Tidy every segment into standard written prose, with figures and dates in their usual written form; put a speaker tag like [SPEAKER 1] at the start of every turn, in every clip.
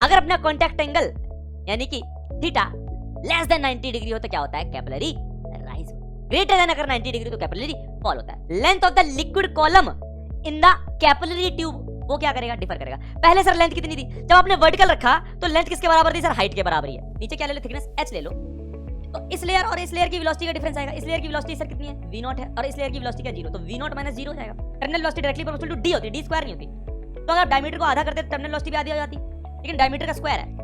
[SPEAKER 1] अगर अपना contact angle यानी कि थीटा लेस देन 90 डिग्री हो तो क्या होता है? Capillary rise. ग्रेटर देन अगर 90 डिग्री तो कैपिलरी फॉल होता है। Length of the liquid column in the capillary tube वो क्या करेगा? डिफर करेगा। पहले सर लेंथ कितनी थी? जब आपने वर्टिकल रखा तो लेंथ किसके बराबर थी? सर हाइट के बराबर ही है। नीचे क्या ले लो? थिकनेस h ले लो। तो इस लेयर और इस लेयर की वेलोसिटी का डिफरेंस आएगा। इस लेयर की वेलोसिटी सर कितनी है? v0 है और इस लेयर की वेलोसिटी क्या? 0। तो v0 माइनस 0 हो जाएगा। Terminal velocity directly proportional to d होती है, d स्क्वायर नहीं होती। तो अगर आप डायमीटर को आधा करते तो टर्मिनल वेलोसिटी भी आधी हो जाती, लेकिन डायमीटर का स्क्वायर है।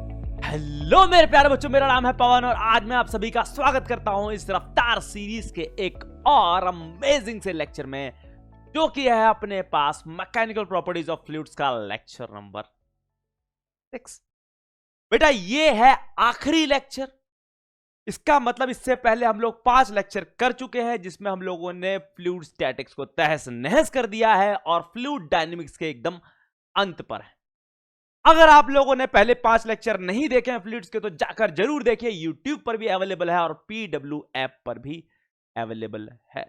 [SPEAKER 2] हेलो मेरे प्यारे बच्चों, मेरा नाम है पवन और आज मैं आप सभी का स्वागत करता हूं इस रफ्तार सीरीज के एक और अमेजिंग से लेक्चर में, जो कि है अपने पास मैकेनिकल प्रॉपर्टीज ऑफ फ्लूइड्स का लेक्चर नंबर 6। बेटा ये है आखिरी लेक्चर। इसका मतलब इससे पहले हम लोग 5 लेक्चर कर चुके हैं जिसमें हम लोगों ने फ्लूइड स्टैटिक्स को तहस नहस कर दिया है और फ्लूइड डायनेमिक्स के एकदम अंत पर है। अगर आप लोगों ने पहले 5 लेक्चर नहीं देखे हैं फ्लूइड्स के तो जाकर जरूर देखिए। यूट्यूब पर भी अवेलेबल है और PW ऐप पर भी अवेलेबल है।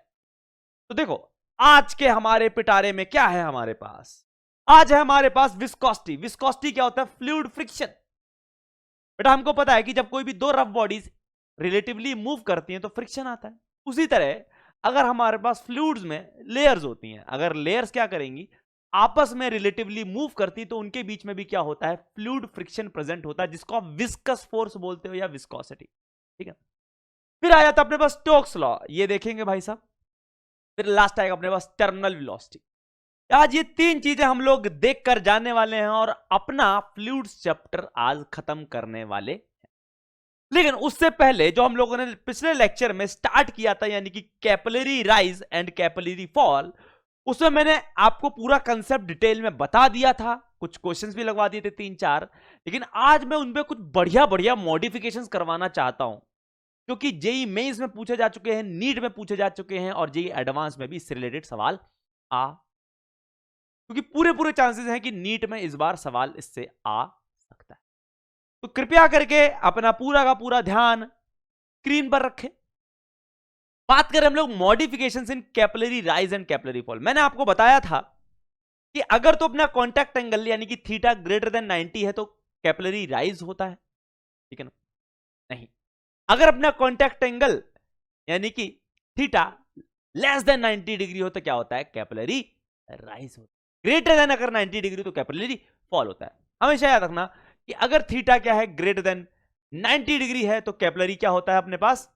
[SPEAKER 2] तो देखो आज के हमारे पिटारे में क्या है हमारे पास? आज है हमारे पास विस्कोसिटी। विस्कोसिटी क्या होता है? Fluid friction. बेटा हमको पता है कि जब कोई भी दो रफ बॉडीज रिलेटिवली मूव करती हैं तो फ्रिक्शन आता है। उसी तरह अगर हमारे पास फ्लूइड्स में लेयर्स होती हैं, अगर लेयर्स क्या करेंगी? आपस में रिलेटिवली मूव करती तो उनके बीच में भी क्या होता है? फ्लूइड फ्रिक्शन प्रेजेंट होता है, जिसको आप विस्कस फोर्स बोलते हो या विस्कोसिटी। ठीक है। फिर आ जाता अपने पास स्टोक्स लॉ, ये देखेंगे भाई साहब। फिर लास्ट आएगा अपने पास टर्मिनल वेलोसिटी। आज ये 3 चीजें हम लोग देख कर जाने वाले हैं और अपना फ्लूइड्स चैप्टर आज खत्म करने वाले हैं। लेकिन उससे पहले जो हम लोगों ने पिछले लेक्चर में स्टार्ट किया था, यानी कि capillary rise and capillary fall, उसमें मैंने आपको पूरा कंसेप्ट डिटेल में बता दिया था। कुछ क्वेश्चंस भी लगवा दिए थे 3-4, लेकिन आज मैं उनपे कुछ बढ़िया बढ़िया मॉडिफिकेशंस करवाना चाहता हूं, क्योंकि जेई मेंस में पूछे जा चुके हैं, नीट में पूछे जा चुके हैं और जेई एडवांस में भी इससे रिलेटेड सवाल क्योंकि पूरे चांसेस हैं कि नीट में इस बार सवाल इससे आ सकता है। तो कृपया करके अपना पूरा का पूरा ध्यान स्क्रीन पर रखें। बात करें हम लोग modifications in capillary rise and capillary fall. मैंने आपको बताया था कि अगर तो अपना कॉन्टैक्ट एंगल यानी कि थीटा ग्रेटर देन 90 है तो कैपिलरी राइज होता है, ठीक है ना? नहीं, अगर अपना कॉन्टैक्ट एंगल यानी कि थीटा लेस देन 90 डिग्री हो तो क्या होता है? कैपिलरी राइज होता है। ग्रेटर देन अगर 90 डिग्री तो कैपिलरी फॉल होता है। हमेशा याद रखना कि अगर थीटा क्या है? ग्रेटर देन 90 डिग्री है तो कैपिलरी क्या होता है अपने पास?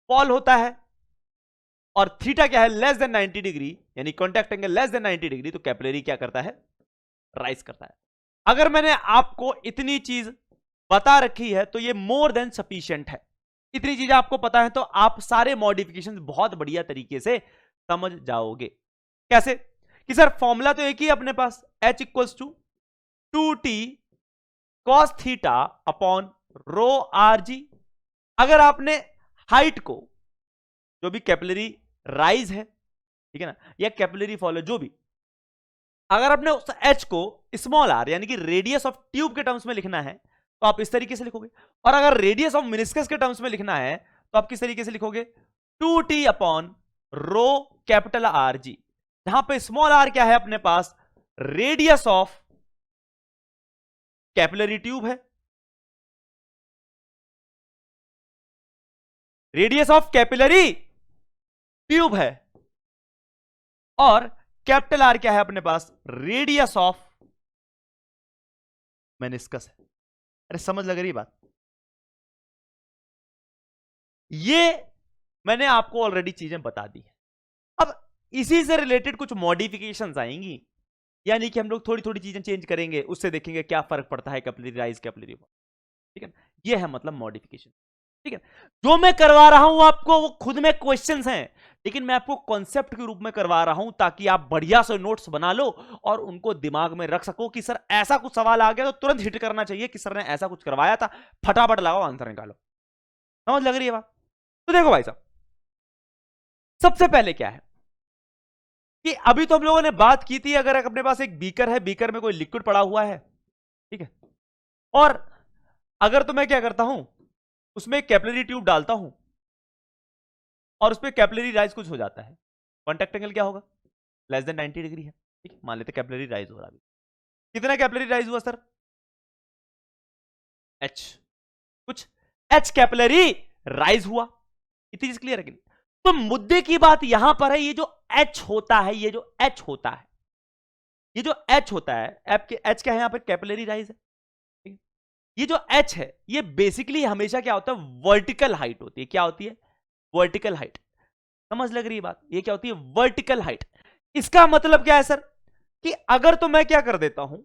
[SPEAKER 2] फॉल होता है। और थीटा क्या है? लेस देन 90 डिग्री, यानी contact angle less than 90 degree तो कैपिलरी क्या करता है? राइज करता है। अगर मैंने आपको इतनी चीज बता रखी है तो ये मोर देन सफिशिएंट है। इतनी चीजें आपको पता है तो आप सारे मॉडिफिकेशन बहुत बढ़िया तरीके से समझ जाओगे। कैसे? कि सर फॉर्मूला तो एक ही अपने पास, H equals to 2t cos theta upon rho r g. अगर आपने हाइट को, जो भी कैपिलरी राइज है, ठीक है ना, या कैपिलरी फॉल है, जो भी, अगर आपने उस H को स्मॉल r यानी कि रेडियस ऑफ ट्यूब के टर्म्स में लिखना है तो आप इस तरीके से लिखोगे, और अगर रेडियस ऑफ मिनिस्कस के टर्म्स में लिखना है तो आप किस तरीके से लिखोगे? 2t अपॉन रो कैपिटल आर जी, जहां पे स्मॉल r क्या है अपने पास? रेडियस ऑफ कैपिलरी ट्यूब है, रेडियस ऑफ कैपिलरी ट्यूब है, और कैपिटल आर क्या है अपने पास? रेडियस ऑफ मेनिस्कस है। अरे समझ लग रही बात? ये मैंने आपको ऑलरेडी चीजें बता दी है। अब इसी से रिलेटेड कुछ मॉडिफिकेशंस आएंगी, यानी कि हम लोग थोड़ी थोड़ी चीजें चेंज करेंगे, उससे देखेंगे क्या फर्क पड़ता है कैपिलरी राइज कैपिलरी फॉल। ठीक है, ये है मतलब मॉडिफिकेशन। ठीक है, जो मैं करवा रहा हूं आपको वो खुद में क्वेश्चंस हैं, लेकिन मैं आपको कॉन्सेप्ट के रूप में करवा रहा हूं ताकि आप बढ़िया से नोट्स बना लो और उनको दिमाग में रख सको कि सर ऐसा कुछ सवाल आ गया तो तुरंत हिट करना चाहिए कि सर ने ऐसा कुछ करवाया था, फटाफट लगाओ आंसर निकालो। समझ लग रही है बात? तो देखो भाई साहब, सबसे पहले क्या है कि अभी तो हम लोगों ने बात की थी, अगर अपने पास एक बीकर है, बीकर में कोई लिक्विड पड़ा हुआ है, ठीक है, और अगर तो मैं क्या करता हूं, उसमें एक कैपिलरी ट्यूब डालता हूं और उस पर कैपिलरी राइज कुछ हो जाता है, कॉन्टैक्ट एंगल क्या होगा? लेस देन 90 डिग्री है। ठीक है, मान लेते कैपिलरी राइज हो रहा है। कितना कैपिलरी राइज हुआ सर? एच, कुछ एच कैपिलरी राइज हुआ। इतनी चीज क्लियर है कि नहीं? तो मुद्दे की बात यहां पर है, ये जो एच होता है, ये जो एच होता है, ये जो एच होता है, एच क्या है यहां पर? कैपिलरी राइज है। ये जो एच है, ये बेसिकली हमेशा क्या होता है? वर्टिकल हाइट होती है। क्या होती है? Vertical height. समझ लग रही है बात? ये क्या होती है? Vertical height. इसका मतलब क्या है सर? कि अगर तो मैं क्या कर देता हूं,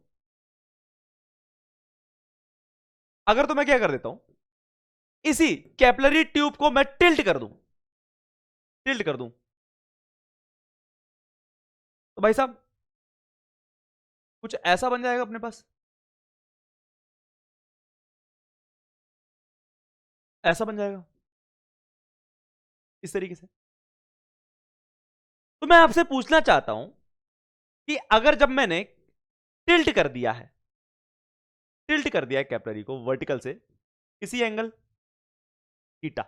[SPEAKER 2] अगर तो मैं क्या कर देता हूं, इसी कैपिलरी ट्यूब को मैं टिल्ट कर दूं, टिल्ट कर दूं, तो भाई साहब कुछ ऐसा बन जाएगा अपने पास, ऐसा बन जाएगा इस तरीके से। तो मैं आपसे पूछना चाहता हूं कि अगर जब मैंने टिल्ट कर दिया है, टिल्ट कर दिया है कैपिलरी को वर्टिकल से किसी एंगल थीटा,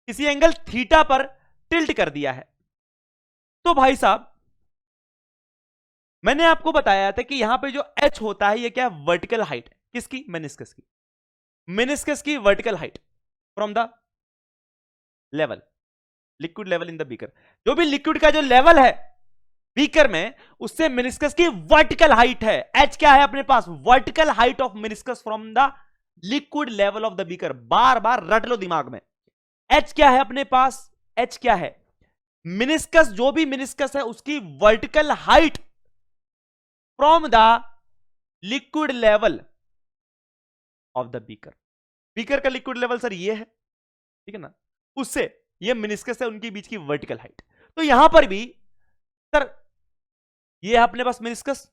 [SPEAKER 2] किसी एंगल थीटा पर टिल्ट कर दिया है, तो भाई साहब मैंने आपको बताया था कि यहां पे जो एच होता है, ये क्या है? Vertical height. किसकी? मेनिस्कस की। मेनिस्कस की vertical height from the level, liquid level in the beaker. जो भी लिक्विड का जो लेवल है बीकर में, उससे मेनिस्कस की वर्टिकल हाइट है। एच क्या है अपने पास? Vertical height of meniscus from the liquid level of the beaker. बार बार रट लो दिमाग में। एच क्या है अपने पास? एच क्या है? मेनिस्कस, जो भी मेनिस्कस है उसकी vertical height from the liquid level of the beaker. Beaker का लिक्विड लेवल सर ये है, ठीक है ना? उससे ये मेनिस्कस है, उनके बीच की वर्टिकल हाइट। तो यहां पर भी सर ये है अपने पास मेनिस्कस,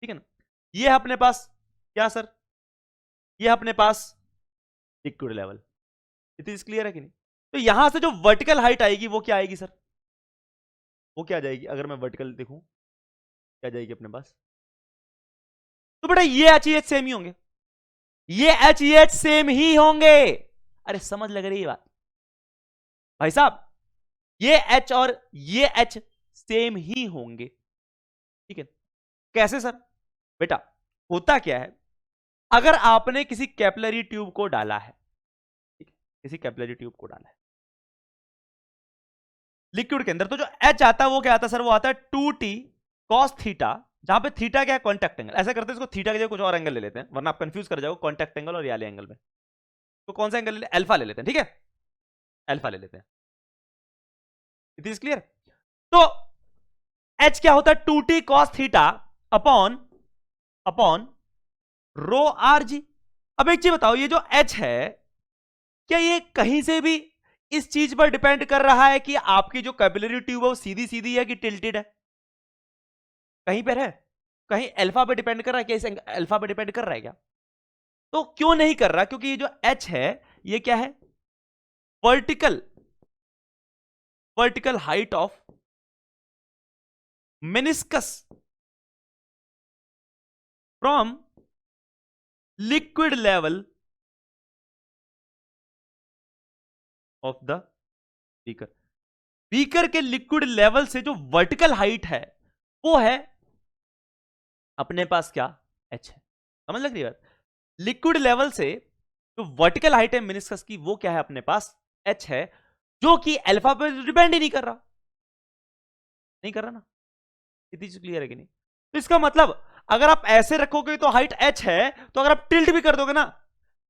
[SPEAKER 2] ठीक है ना? ये है अपने पास क्या सर? ये है अपने पास लिक्विड लेवल। इतनी क्लियर है कि नहीं? तो यहां से जो वर्टिकल हाइट आएगी वो क्या आएगी सर? वो क्या आ जाएगी? अगर मैं वर्टिकल देखूं क्या जाएगी अपने पास? तो बेटा ये एच एच सेम ही होंगे, ये एच एच सेम ही होंगे। अरे समझ लग रही है बात भाई साहब? ये एच और ये एच सेम ही होंगे, ठीक है? कैसे सर? बेटा होता क्या है, अगर आपने किसी कैपिलरी ट्यूब को डाला है, ठीक है? किसी कैपिलरी ट्यूब को डाला है लिक्विड के अंदर, तो जो एच आता है वो क्या आता है सर? वो आता है 2t cos थीटा, जहां पे थीटा क्या है? Contact angle. ऐसा करते हैं, इसको थीटा के जगह कुछ और एंगल ले लेते हैं, वरना आप कंफ्यूज कर जाओगे कॉन्टैक्ट एंगल और याले एंगल में। तो कौन सा एंगल ले? अल्फा ले लेते हैं, ठीक है? अल्फा ले लेते हैं। It is clear? तो एच क्या होता है? 2t cos theta upon upon rho r जी। अब एक चीज बताओ, ये जो एच है, क्या ये कहीं से भी इस चीज पर डिपेंड कर रहा है कि आपकी जो कैपिलरी ट्यूब है वो सीधी सीधी है कि टिल्टेड है? कहीं पर है? कहीं अल्फा पे डिपेंड कर रहा है क्या? इस अल्फा पे डिपेंड कर रहा है क्या? तो क्यों नहीं कर रहा? क्योंकि ये जो एच है ये क्या है? Vertical, vertical height of meniscus from liquid level of the beaker. Beaker के लिक्विड लेवल से जो वर्टिकल हाइट है वो है अपने पास क्या? एच है। समझ लग रही है बात? लिक्विड लेवल से जो वर्टिकल हाइट है मेनिस्कस की वो क्या है अपने पास? एच है, जो कि अल्फा पे डिपेंड ही नहीं कर रहा, नहीं कर रहा ना? इतनी चीज क्लियर है कि नहीं? तो इसका मतलब अगर आप ऐसे रखोगे तो हाइट एच है, तो अगर आप टिल्ट भी कर दोगे ना,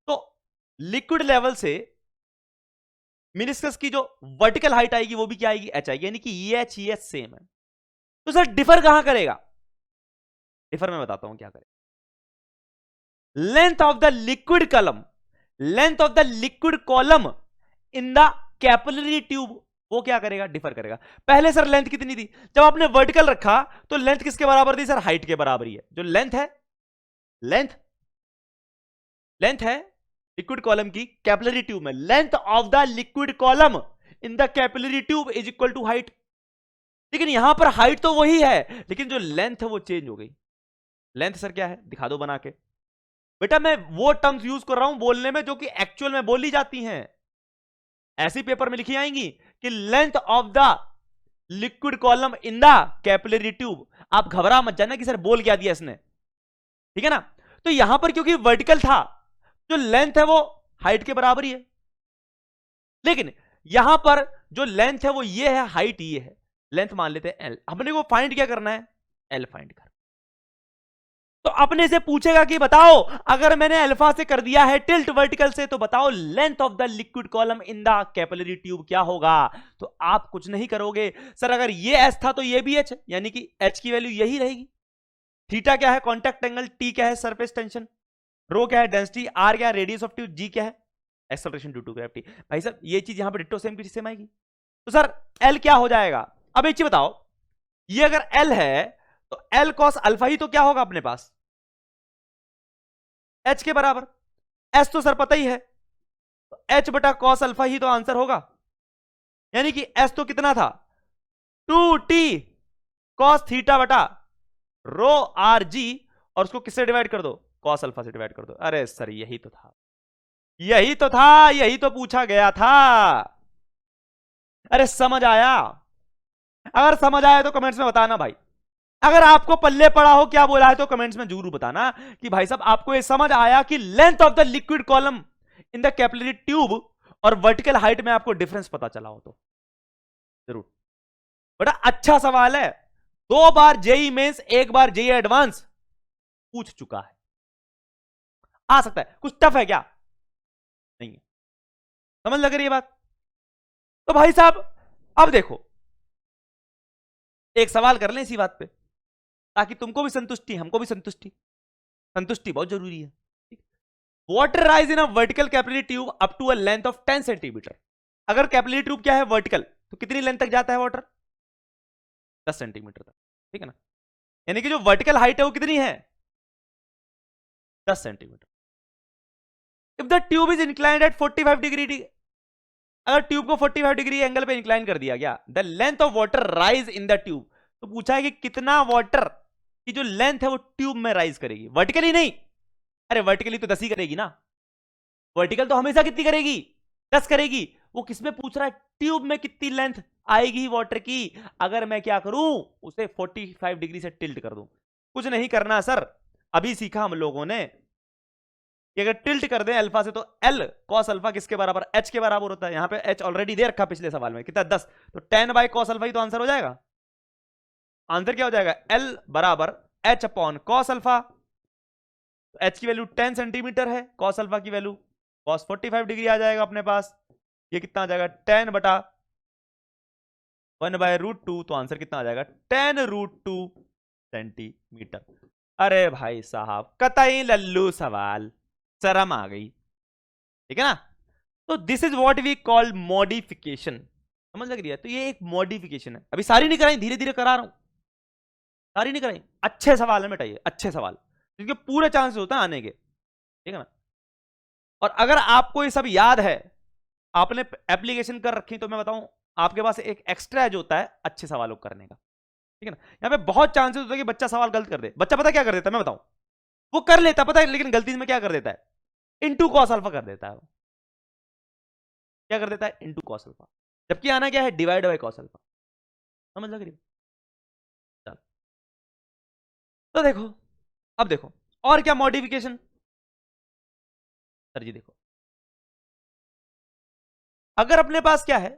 [SPEAKER 2] तो लिक्विड लेवल से मेनिस्कस की जो वर्टिकल हाइट आएगी वो भी क्या आएगी? एच आएगी। यानी कि ये एच सेम है। तो सर डिफर कहां करेगा? डिफर मैं बताता हूं क्या करेगा। Length of the liquid column, length of the liquid column in the capillary tube, वो क्या करेगा? डिफर करेगा। पहले सर लेंथ कितनी थी? जब आपने वर्टिकल रखा तो लेंथ किसके बराबर थी सर? हाइट के बराबर ही है। जो लेंथ है, लेंथ, लेंथ है लिक्विड कॉलम की कैपिलरी ट्यूब में, length of the liquid column in the capillary tube is equal to height. लेकिन यहां पर हाइट तो वही है, लेकिन जो लेंथ है वो चेंज हो गई। लेंथ सर क्या है? दिखा दो बना के। बेटा मैं वो टर्म्स यूज कर रहा हूं बोलने में जो कि एक्चुअल में बोली जाती हैं, ऐसी पेपर में लिखी आएंगी कि length of the liquid column in the capillary tube. आप घबरा मत जाना कि सर बोल क्या दिया इसने। ठीक है ना। तो यहां पर क्योंकि वर्टिकल था, जो लेंथ है वो हाइट के बराबर ही है, लेकिन यहां पर जो लेंथ है वो ये है, हाइट ये है, लेंथ मान लेते हैं एल। अपने को फाइंड क्या करना है, एल फाइंड कर। तो अपने से पूछेगा कि बताओ अगर मैंने अल्फा से कर दिया है टिल्ट वर्टिकल से, तो बताओ length of the liquid column in the capillary tube क्या होगा। तो आप कुछ नहीं करोगे, सर अगर ये एच था तो ये भी एच है, यानी कि एच की वैल्यू यही रहेगी। थीटा क्या है, कॉन्टैक्ट एंगल, टी क्या है, सरफेस टेंशन, रो क्या है, डेंसिटी, आर क्या है, रेडियस ऑफ ट्यूब, जी क्या है, एक्सेलरेशन ड्यू टू ग्रेविटी। भाई साहब ये चीज यहां पर डिट्टो सेम की सेम आएगी। तो सर एल क्या हो जाएगा, अब एक चीज बताओ, ये अगर एल है तो एल कॉस अल्फा ही तो क्या होगा अपने पास, एच के बराबर। एस तो सर पता ही है, तो एच बटा कॉस अल्फा ही तो आंसर होगा। यानी कि एस तो कितना था, 2t कॉस थीटा बटा रो आर जी, और उसको किससे डिवाइड कर दो, कॉस अल्फा से डिवाइड कर दो। अरे सर यही तो था, यही तो था, यही तो पूछा गया था। अरे समझ आया, अगर समझ आया तो कमेंट्स में बताना भाई। अगर आपको पल्ले पड़ा हो क्या बोला है तो कमेंट्स में जरूर बताना कि भाई साहब आपको ये समझ आया कि length of the liquid column in the capillary tube और वर्टिकल हाइट में आपको डिफरेंस पता चला हो तो जरूर। बड़ा अच्छा सवाल है, 2 बार जेई मेंस 1 बार जेई एडवांस पूछ चुका है, आ सकता है। कुछ टफ है क्या, नहीं है, समझ लग रही है बात। तो भाई साहब अब देखो, एक सवाल कर लें इसी बात पे, ताकि तुमको भी संतुष्टि हमको भी संतुष्टि, संतुष्टि बहुत जरूरी है। Water rise in a vertical capillary tube up to a length of 10 centimetre. अगर कैपिलरी ट्यूब क्या है वर्टिकल, तो कितनी लेंथ तक जाता है वाटर, 10 सेंटीमीटर तक, ठीक है ना। यानी कि जो वर्टिकल हाइट है वो कितनी है, 10 centimetre. If the tube is inclined at 45 degree, अगर ट्यूब को 45 डिग्री एंगल पे इंक्लाइन कर दिया गया, the length of water rise in the tube, तो पूछा है कि कितना वाटर की जो लेंथ है वो ट्यूब में राइज करेगी, वर्टिकली नहीं। अरे वर्टिकली तो 10 ही करेगी ना, वर्टिकल तो हमेशा कितनी करेगी, 10 करेगी। वो किसमें पूछ रहा है, ट्यूब में कितनी लेंथ आएगी वाटर की, अगर मैं क्या करूं उसे 45 डिग्री से टिल्ट कर दूं। कुछ नहीं करना सर, अभी सीखा हम लोगों ने कि अगर टिल्ट कर दें अल्फा से तो एल कॉस अल्फा किसके बराबर, एच के बराबर होता है। यहां पे एच ऑलरेडी दे रखा पिछले सवाल में, कितना 10, तो 10 बाई कॉस अल्फा ही तो आंसर हो जाएगा। आंसर क्या हो जाएगा, एल बराबर H upon cos alpha. H की वैल्यू 10 सेंटीमीटर है, कॉस अल्फा की वैल्यू कॉस 45 डिग्री आ जाएगा अपने पास। ये कितना आ जाएगा, 10 बटा 1 बाय रूट 2, तो आंसर कितना आ जाएगा 10 रूट 2 सेंटीमीटर। अरे भाई साहब कतई लल्लू सवाल, शर्म आ गई, ठीक है ना। तो this is what we call modification, समझ लग रही है। तो ये एक मॉडिफिकेशन है, अभी सारी नहीं कराई, धीरे धीरे करा रहा हूं, सारी नहीं कराई। अच्छे सवाल है बेटा, ये अच्छे सवाल जिनके पूरे चांसेस होते हैं आने के, ठीक है ना। और अगर आपको ये सब याद है, आपने एप्लीकेशन कर रखी, तो मैं बताऊं आपके पास एक एक्स्ट्रा एज होता है अच्छे सवालों को करने का, ठीक है ना। यहां पे बहुत चांसेस होते हैं कि बच्चा सवाल गलत कर दे। बच्चा पता क्या कर देता है, मैं बताऊं, वो कर लेता पता है, लेकिन गलती में क्या कर देता है, इनटू कॉस अल्फा कर देता है। वो क्या कर देता है, इनटू कॉस अल्फा, जबकि आना क्या है, डिवाइड बाय कॉस अल्फा। समझ लग रही है, चल। तो देखो, अब देखो और क्या मॉडिफिकेशन, सर जी देखो, अगर अपने पास क्या है,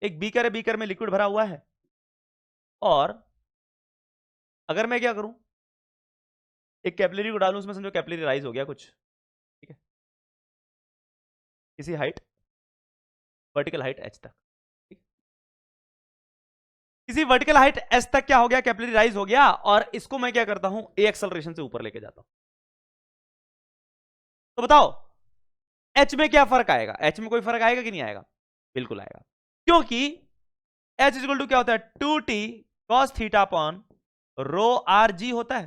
[SPEAKER 2] एक बीकर है, बीकर में लिक्विड भरा हुआ है, और अगर मैं क्या करूं, एक कैपिलरी को डालूं उसमें, समझो कैपिलरी राइज हो गया कुछ, ठीक है, किसी हाइट, वर्टिकल हाइट एच तक, ठीक? किसी वर्टिकल हाइट एच तक क्या हो गया, कैपिलरी राइज हो गया, और इसको मैं क्या करता हूं, ए एक्सेलरेशन से ऊपर लेके जाता हूं। तो बताओ एच में क्या फर्क आएगा, एच में कोई फर्क आएगा कि नहीं आएगा, बिल्कुल आएगा, क्योंकि एच इक्वल टू क्या होता है, 2t cos theta upon rho r जी होता है।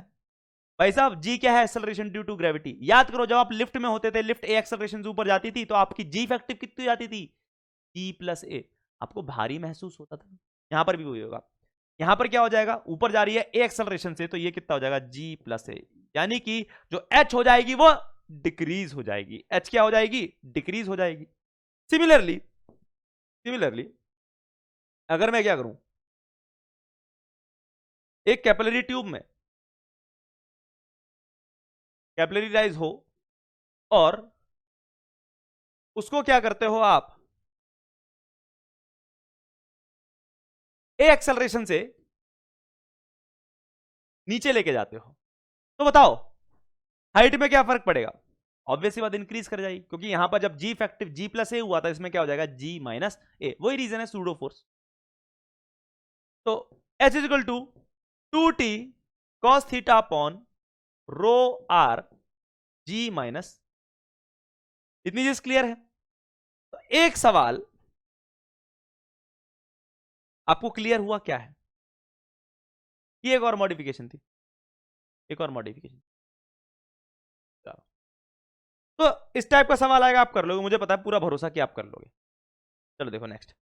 [SPEAKER 2] भाई साहब जी क्या है, एक्सेलरेशन ड्यू टू ग्रेविटी। याद करो जब आप लिफ्ट में होते थे, लिफ्ट ए एक्सेलरेशन से ऊपर जाती थी, तो आपकी जी इफेक्टिव कितनी जाती थी, ई प्लस ए, आपको भारी महसूस होता था। यहां पर भी वही होगा, यहां पर क्या हो जाएगा, ऊपर जा रही है ए एक्सेलरेशन से, तो ये कितना हो जाएगा, जी प्लस ए, यानी कि जो एच हो जाएगी वो डिक्रीज हो जाएगी, एच क्या हो जाएगी, डिक्रीज हो जाएगी। सिमिलरली सिमिलरली अगर मैं क्या करूं, एक कैपिलरी ट्यूब में कैपिलरी राइज हो और उसको क्या करते हो आप ए एक्सेलरेशन से नीचे लेके जाते हो, तो बताओ हाइट में क्या फर्क पड़ेगा? ऑब्वियसली बात इंक्रीज कर जाएगी, क्योंकि यहां पर जब जी इफेक्टिव जी प्लस ए हुआ था, इसमें क्या हो जाएगा जी माइनस ए। वही रीजन है सूडो फोर्स। तो h is equal to 2t cos theta upon rho r g minus. इतनी चीज क्लियर है? तो एक सवाल आपको क्लियर हुआ क्या है? ये एक और मॉडिफिकेशन थी, एक और मॉडिफिकेशन। तो इस टाइप का सवाल आएगा, आप कर लोगे, मुझे पता है, पूरा भरोसा कि आप कर लोगे। चलो देखो नेक्स्ट।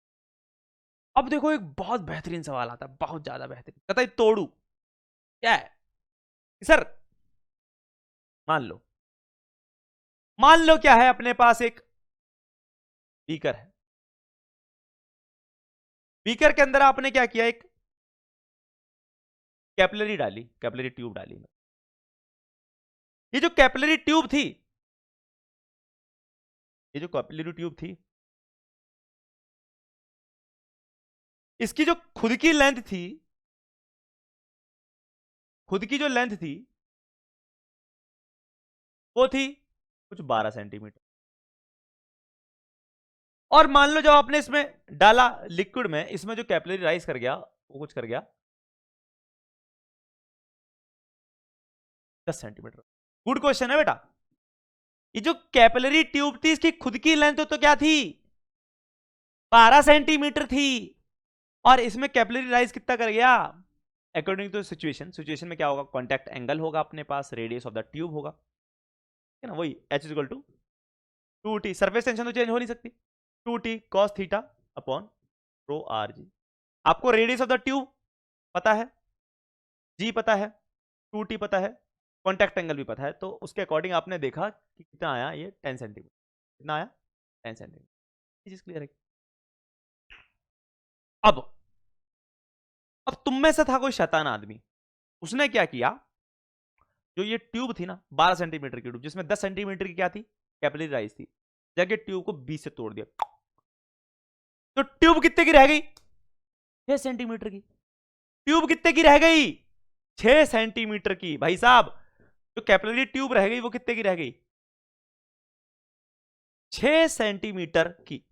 [SPEAKER 2] अब देखो एक बहुत बेहतरीन सवाल आता है, बहुत ज्यादा बेहतरीन। कहता है तोड़ू क्या है सर? मान लो क्या है, अपने पास एक बीकर है। बीकर के अंदर आपने क्या किया, एक कैपिलरी डाली, कैपिलरी ट्यूब डाली। ये जो कैपिलरी ट्यूब थी, ये जो कैपिलरी ट्यूब थी, इसकी जो खुद की लेंथ थी, खुद की जो लेंथ थी वो थी कुछ 12 सेंटीमीटर। और मान लो जब आपने इसमें डाला लिक्विड में, इसमें जो कैपिलरी राइज कर गया वो कुछ कर गया 10 सेंटीमीटर। गुड क्वेश्चन है बेटा। ये जो कैपिलरी ट्यूब थी, इसकी खुद की लेंथ तो क्या थी, 12 सेंटीमीटर थी, और इसमें कैपिलरी राइज कितना कर गया? अकॉर्डिंग टू सिचुएशन, सिचुएशन में क्या होगा, कॉन्टैक्ट एंगल होगा अपने पास, रेडियस ऑफ द ट्यूब होगा, है ना, वही h is equal to 2t। Surface tension तो चेंज हो नहीं सकती, 2t cos theta upon rho r g. आपको रेडियस ऑफ द ट्यूब पता है, जी पता है, 2t पता है, कॉन्टैक्ट एंगल भी पता है, तो उसके अकॉर्डिंग आपने देखा कि कितना आया, ये 10 सेंटीमीटर। कितना आया? 10 सेंटीमीटर। ये चीज क्लियर है? अब तुम में से था कोई शैतान आदमी, उसने क्या किया, जो ये ट्यूब थी ना 12 सेंटीमीटर की ट्यूब, जिसमें 10 सेंटीमीटर की क्या थी, कैपिलरी राइज थी, जाके ट्यूब को 20 से तोड़ दिया, तो ट्यूब कितने की रह गई? 6 सेंटीमीटर की। ट्यूब कितने की रह गई? 6 सेंटीमीटर की। भाई साहब, जो कैपिलरी ट्यूब रह गई वो कितने की रह गई? 6 सेंटीमीटर की।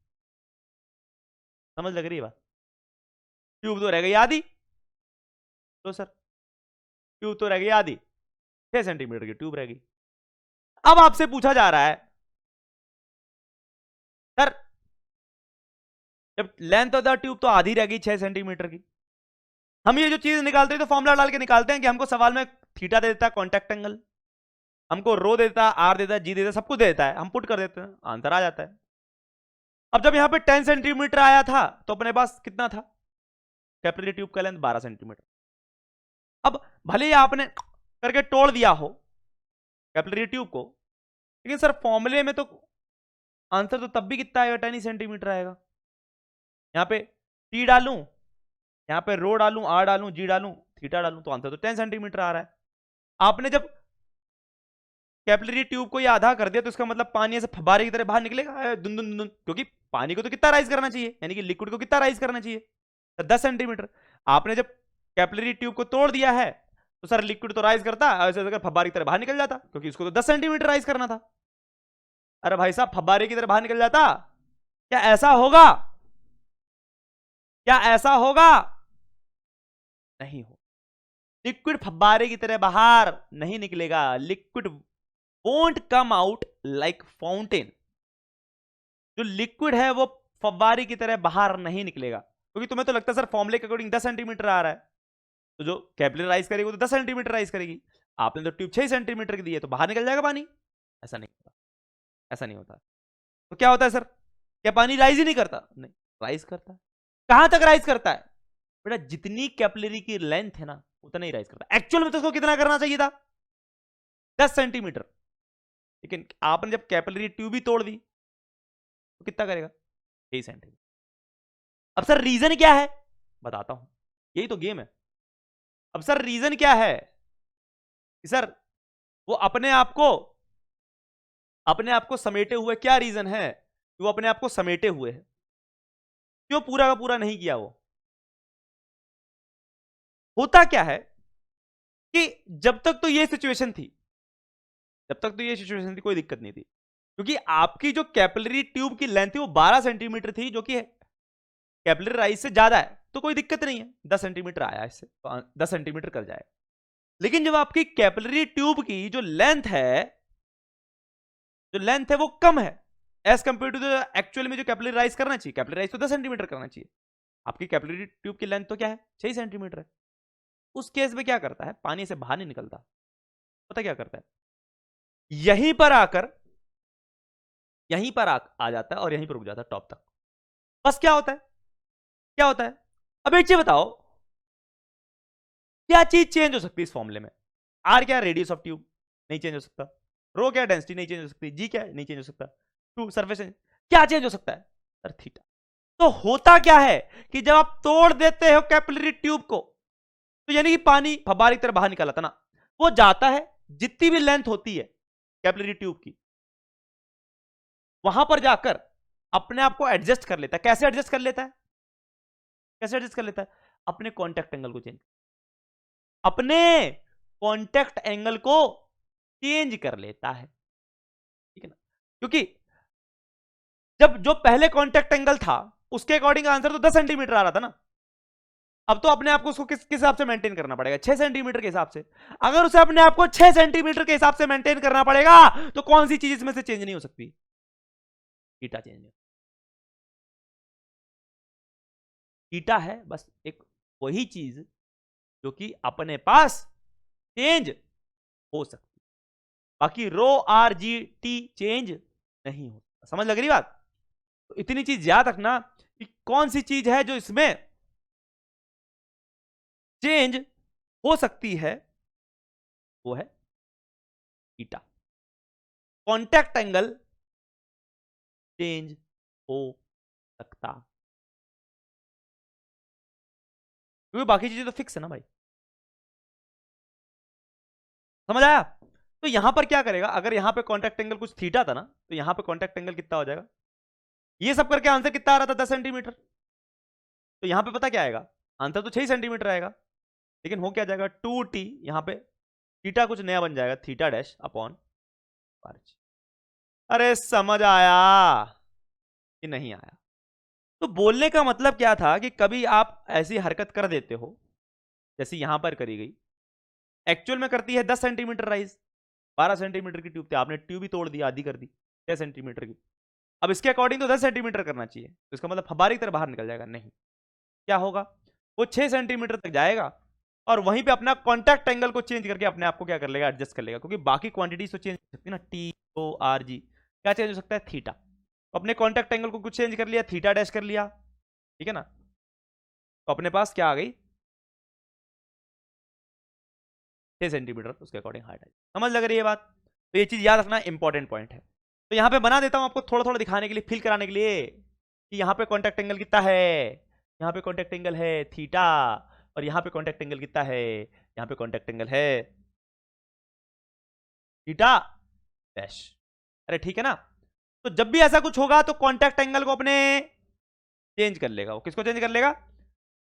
[SPEAKER 2] समझ लग रही है बात? ट्यूब तो रह गई आधी, तो सर ट्यूब तो रह गई आधी, 6 सेंटीमीटर की ट्यूब रह गई। अब आपसे पूछा जा रहा है सर, जब लेंथ ऑफ द ट्यूब तो आधी रह गई 6 सेंटीमीटर की, हम ये जो चीज निकालते हैं तो फॉर्मूला डाल के निकालते हैं कि हमको सवाल में थीटा दे देता है कॉन्टैक्ट एंगल, हमको रो देता है, आर देता है, जी देता है, सब कुछ दे देता है, हम पुट कर देते हैं, आंसर आ जाता है। अब जब यहां पे 10 सेंटीमीटर आया था तो अपने पास कितना था, कैपिलरी ट्यूब का लेंथ 12 सेंटीमीटर। अब भले ही आपने करके तोड़ दिया हो कैपिलरी ट्यूब को, लेकिन सर फॉर्मूले में तो आंसर तो तब भी कितना आएगा, 10 सेंटीमीटर आएगा। यहां पे टी डालूं, यहां पे रो डालूं, आर डालूं, जी डालूं, थीटा डालूं, तो आंसर तो 10 सेंटीमीटर आ रहा है। आपने जब कैपिलरी ट्यूब को ये आधा कर दिया, तो इसका मतलब पानी ऐसे फब्बारे की तरह बाहर निकलेगा, दुन दुन दुन, क्योंकि पानी को तो कितना राइज करना चाहिए, यानी कि लिक्विड को कितना राइज करना चाहिए, 10 सेंटीमीटर। आपने जब कैपिलरी ट्यूब को तोड़ दिया है, तो सर लिक्विड तो राइज करता, ऐसे अगर फब्बारे की तरह बाहर निकल जाता, क्योंकि इसको तो 10 सेंटीमीटर राइज करना था। अरे भाई साहब, फब्बारे की तरह बाहर निकल जाता, क्या ऐसा होगा? क्या ऐसा होगा? नहीं हो। लिक्विड फब्बारे की तरह बाहर नहीं निकलेगा, liquid won't come out like fountain. जो लिक्विड है वो फव्वारे की तरह बाहर नहीं निकलेगा, क्योंकि तुम्हें तो लगता है सर फॉर्मूले के अकॉर्डिंग 10 सेंटीमीटर आ रहा है, तो जो कैपिलरी राइज करेगी वो तो 10 सेंटीमीटर राइज करेगी। आपने तो ट्यूब 6 सेंटीमीटर की दी है, तो बाहर निकल जाएगा पानी? ऐसा नहीं होता, ऐसा नहीं होता। तो क्या होता है सर, क्या पानी राइज ही नहीं करता? नहीं, राइज करता है। कहां तक राइज करता है बेटा? जितनी कैपिलरी की लेंथ है ना, उतना ही राइज करता है। एक्चुअल में तो उसको कितना करना चाहिए था, 10 सेंटीमीटर, लेकिन आपने जब कैपिलरी ट्यूब ही तोड़ दी तो कितना करेगा, 6 सेंटीमीटर। अब सर रीजन क्या है, बताता हूं, यही तो गेम है। अब सर रीजन क्या है कि सर वो अपने आप को समेटे हुए, क्या रीजन है वो अपने आप को समेटे हुए है? क्यों पूरा का पूरा नहीं किया? वो होता क्या है कि जब तक तो ये सिचुएशन थी, कोई दिक्कत नहीं थी, क्योंकि आपकी जो कैपिलरी ट्यूब की लेंथ थी वो 12 सेंटीमीटर थी, जो कि कैपिलरी राइज से ज्यादा है, तो कोई दिक्कत नहीं है, 10 सेंटीमीटर आया इससे तो 10 सेंटीमीटर कर जाए। लेकिन जब आपकी कैपिलरी ट्यूब की जो लेंथ है वो कम है as compare to the actual में जो कैपिलरी राइज करना चाहिए, कैपिलरी राइज तो 10 सेंटीमीटर करना चाहिए, आपकी कैपिलरी ट्यूब की लेंथ तो क्या है 6 सेंटीमीटर है। उस केस में क्या करता है, पानी से बाहर नहीं निकलता, पता क्या करता है, यहीं पर आ जाता है और यहीं पर रुक जाता है टॉप तक। बस क्या होता है, अब एक चीज बताओ, क्या चीज चेंज हो सकती है इस फॉर्मूले में? आर क्या, रेडियस ऑफ ट्यूब, नहीं चेंज हो सकता। रो क्या, डेंसिटी, नहीं चेंज हो सकती। जी क्या, नहीं चेंज हो सकता। टू सरफेस, क्या चेंज हो सकता है? Sir theta. तो होता क्या है कि जब आप तोड़ देते हो कैपिलरी ट्यूब को, तो यानी कि पानी फब्बारे की तरह बाहर निकल आता ना, वो जाता है जितनी भी लेंथ होती है कैपिलरी ट्यूब की, वहां पर जाकर अपने आप को एडजस्ट कर लेता है। कैसे एडजस्ट कर लेता है? अपने कॉन्टैक्ट एंगल को चेंज कर लेता है, ठीक है ना? क्योंकि जब जो पहले कॉन्टैक्ट एंगल था उसके अकॉर्डिंग आंसर तो 10 सेंटीमीटर आ रहा था ना, अब तो अपने आप को उसको किस हिसाब से मेंटेन करना पड़ेगा, 6 सेंटीमीटर के हिसाब से। अगर उसे अपने आप को 6 सेंटीमीटर के हिसाब से मेंटेन करना पड़ेगा, तो कौन सी चीज इसमें से चेंज नहीं हो सकती? थीटा चेंज नहीं। थीटा है बस एक वही चीज जो कि अपने पास चेंज हो सकती, बाकी रो आर जी टी चेंज नहीं होता। समझ लग रही बात? तो इतनी चीज याद रखना कि कौन सी चीज है जो इसमें चेंज हो सकती है, वो है थीटा। कॉन्टैक्ट एंगल चेंज हो सकता, क्योंकि बाकी चीजें तो फिक्स है ना भाई। समझ आया? तो यहां पर क्या करेगा, अगर यहां पे कॉन्टैक्ट एंगल कुछ थीटा था ना, तो यहां पे कॉन्टैक्ट एंगल कितना हो जाएगा? ये सब करके आंसर कितना आ रहा था, 10 सेंटीमीटर। तो यहां पे पता क्या आएगा, आंसर तो 6 सेंटीमीटर आएगा, लेकिन हो क्या जाएगा 2t, यहां पे थीटा कुछ नया बन जाएगा, थीटा डैश अपॉन आर। अरे समझ आया कि नहीं आया? तो बोलने का मतलब क्या था कि कभी आप ऐसी हरकत कर देते हो जैसे यहां पर करी गई, एक्चुअल में करती है 10 सेंटीमीटर राइज, 12 सेंटीमीटर की ट्यूब थी, आपने ट्यूब ही तोड़ दी, आधी कर दी 6 सेंटीमीटर की। अब इसके अकॉर्डिंग तो 10 सेंटीमीटर करना चाहिए, तो इसका मतलब फब्बारे की तरह बाहर निकल जाएगा। नहीं, क्या होगा, वो 6 सेंटीमीटर तक जाएगा और वहीं पे अपना कॉन्टैक्ट एंगल को चेंज करके अपने आप को क्या कर लेगा, एडजस्ट कर लेगा, क्योंकि बाकी क्वांटिटीज तो चेंज हो सकती है ना, टी ओ आर जी, क्या चेंज हो सकता है, थीटा। तो अपने कॉन्टैक्ट एंगल को कुछ चेंज कर लिया, थीटा डैश कर लिया, ठीक है ना? तो अपने पास क्या आ गई, 6 सेंटीमीटर उसके अकॉर्डिंग हाइट आई। समझ लग रही है बात? तो ये चीज याद रखना, इंपॉर्टेंट पॉइंट है। तो यहां पे बना देता हूं आपको थोड़ा थोड़ा दिखाने के लिए, फील कराने के लिए कि यहां पे कॉन्टैक्ट एंगल कितना है, यहां पे कॉन्टैक्ट एंगल है थीटा, और यहां पे कॉन्टैक्ट एंगल कितना है, यहां पे कॉन्टैक्ट एंगल है थीटा डैश। अरे ठीक है ना? तो जब भी ऐसा कुछ होगा तो कॉन्टैक्ट एंगल को अपने चेंज कर लेगा। वो किसको चेंज कर लेगा?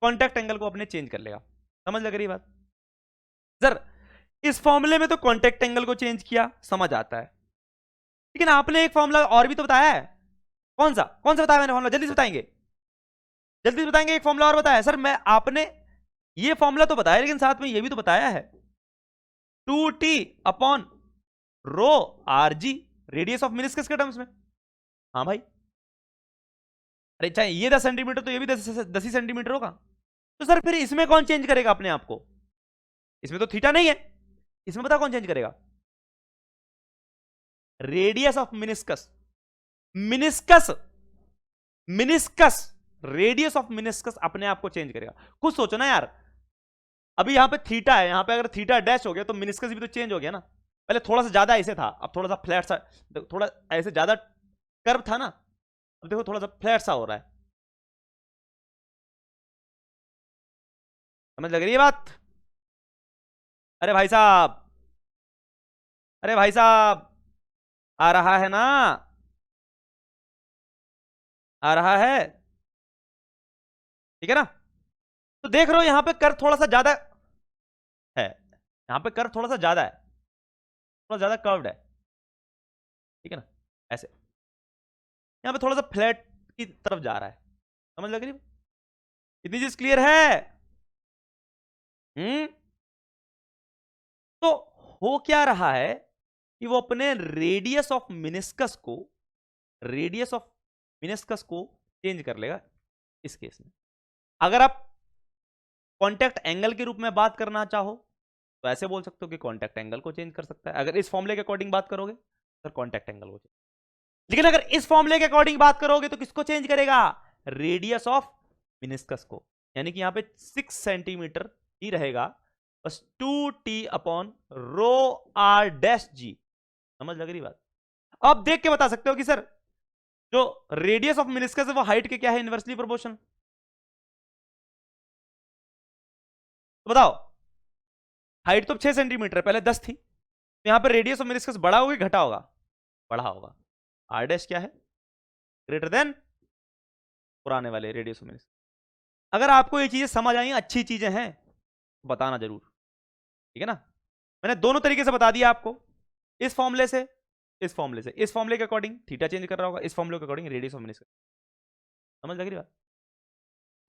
[SPEAKER 2] कॉन्टैक्ट एंगल को अपने चेंज कर लेगा। समझ लग रही बात? सर इस फॉर्मूले में तो कॉन्टैक्ट एंगल को चेंज किया, समझ आता है, लेकिन आपने एक फॉर्मूला और भी तो बताया है। कौन सा बताया मैंने फॉर्मूला? जल्दी से बताएंगे, एक फॉर्मूला और बताया सर। मैं आपने ये फॉर्मूला तो बताया, लेकिन साथ में ये भी तो बताया है, 2t upon rho r ji, radius of meniscus के टर्म्स में। हाँ भाई, अरे चाहे ये 10 सेंटीमीटर तो ये भी 10 ही सेंटीमीटर होगा। तो सर फिर इसमें कौन चेंज करेगा अपने आप को? इसमें तो थीटा नहीं है, इसमें पता कौन चेंज करेगा? Radius of meniscus, meniscus radius of meniscus अपने आप को चेंज करेगा। खुद सोचो ना यार, अभी यहां पे थीटा है, यहां पे अगर थीटा डैश हो गया तो मिनिस्कस भी तो चेंज हो गया ना। पहले थोड़ा सा ज्यादा ऐसे था, अब थोड़ा सा फ्लैट सा, थोड़ा ऐसे ज्यादा कर्व था ना, अब देखो थोड़ा सा फ्लैट सा हो रहा है। समझ लग रही है बात? अरे भाई साहब, अरे भाई साहब, आ रहा है ना, आ रहा है, ठीक है ना। तो देख रहे हो यहां पे कर थोड़ा सा ज्यादा है, यहां पे कर थोड़ा सा ज्यादा है, थोड़ा ज्यादा कर्व्ड है, ठीक है ना, ऐसे यहां पे थोड़ा सा फ्लैट की तरफ जा रहा है, समझ लग रही है? इतनी चीज क्लियर है? हम्म। तो हो क्या रहा है कि वो अपने रेडियस ऑफ मिनिस्कस को चेंज कर लेगा इस केस में। अगर आप कांटेक्ट एंगल के रूप में बात करना चाहो तो ऐसे बोल सकते हो कि कांटेक्ट एंगल को चेंज कर सकता है, अगर इस फॉर्मूले के अकॉर्डिंग बात करोगे तो कांटेक्ट एंगल को चेंज। लेकिन अगर इस फॉर्मूले के अकॉर्डिंग बात करोगे तो किसको चेंज करेगा? रेडियस ऑफ मिनिस्कस को, यानी कि यहां पे 6 सेंटीमीटर ही रहेगा, बस 2t upon rho R dash G. समझ लग रही बात? अब देख के बता सकते हो कि सर जो रेडियस ऑफ मिनिस्कस है वो हाइट के क्या है, इनवर्सली प्रोपोर्शनल। तो बताओ, हाइट तो 6 सेंटीमीटर है, पहले 10 थी, तो यहां पर रेडियस ऑफ मिनिस्कस बढ़ा होगा कि घटा होगा? बढ़ा होगा। आर डैश क्या है? ग्रेटर देन पुराने वाले रेडियस ऑफ मिनिस्कस। अगर आपको ये चीजें समझ आई, अच्छी चीजें हैं, तो बताना जरूर, ठीक है ना। मैंने दोनों तरीके से बता दिया आपको, इस फॉर्मूले से, इस फॉर्मूले से, इस फॉर्मूले के अकॉर्डिंग थीटा चेंज कर रहा होगा, इस फॉर्मूले के अकॉर्डिंग रेडियस ऑफ मिनिस्कस। समझ लग रही बात?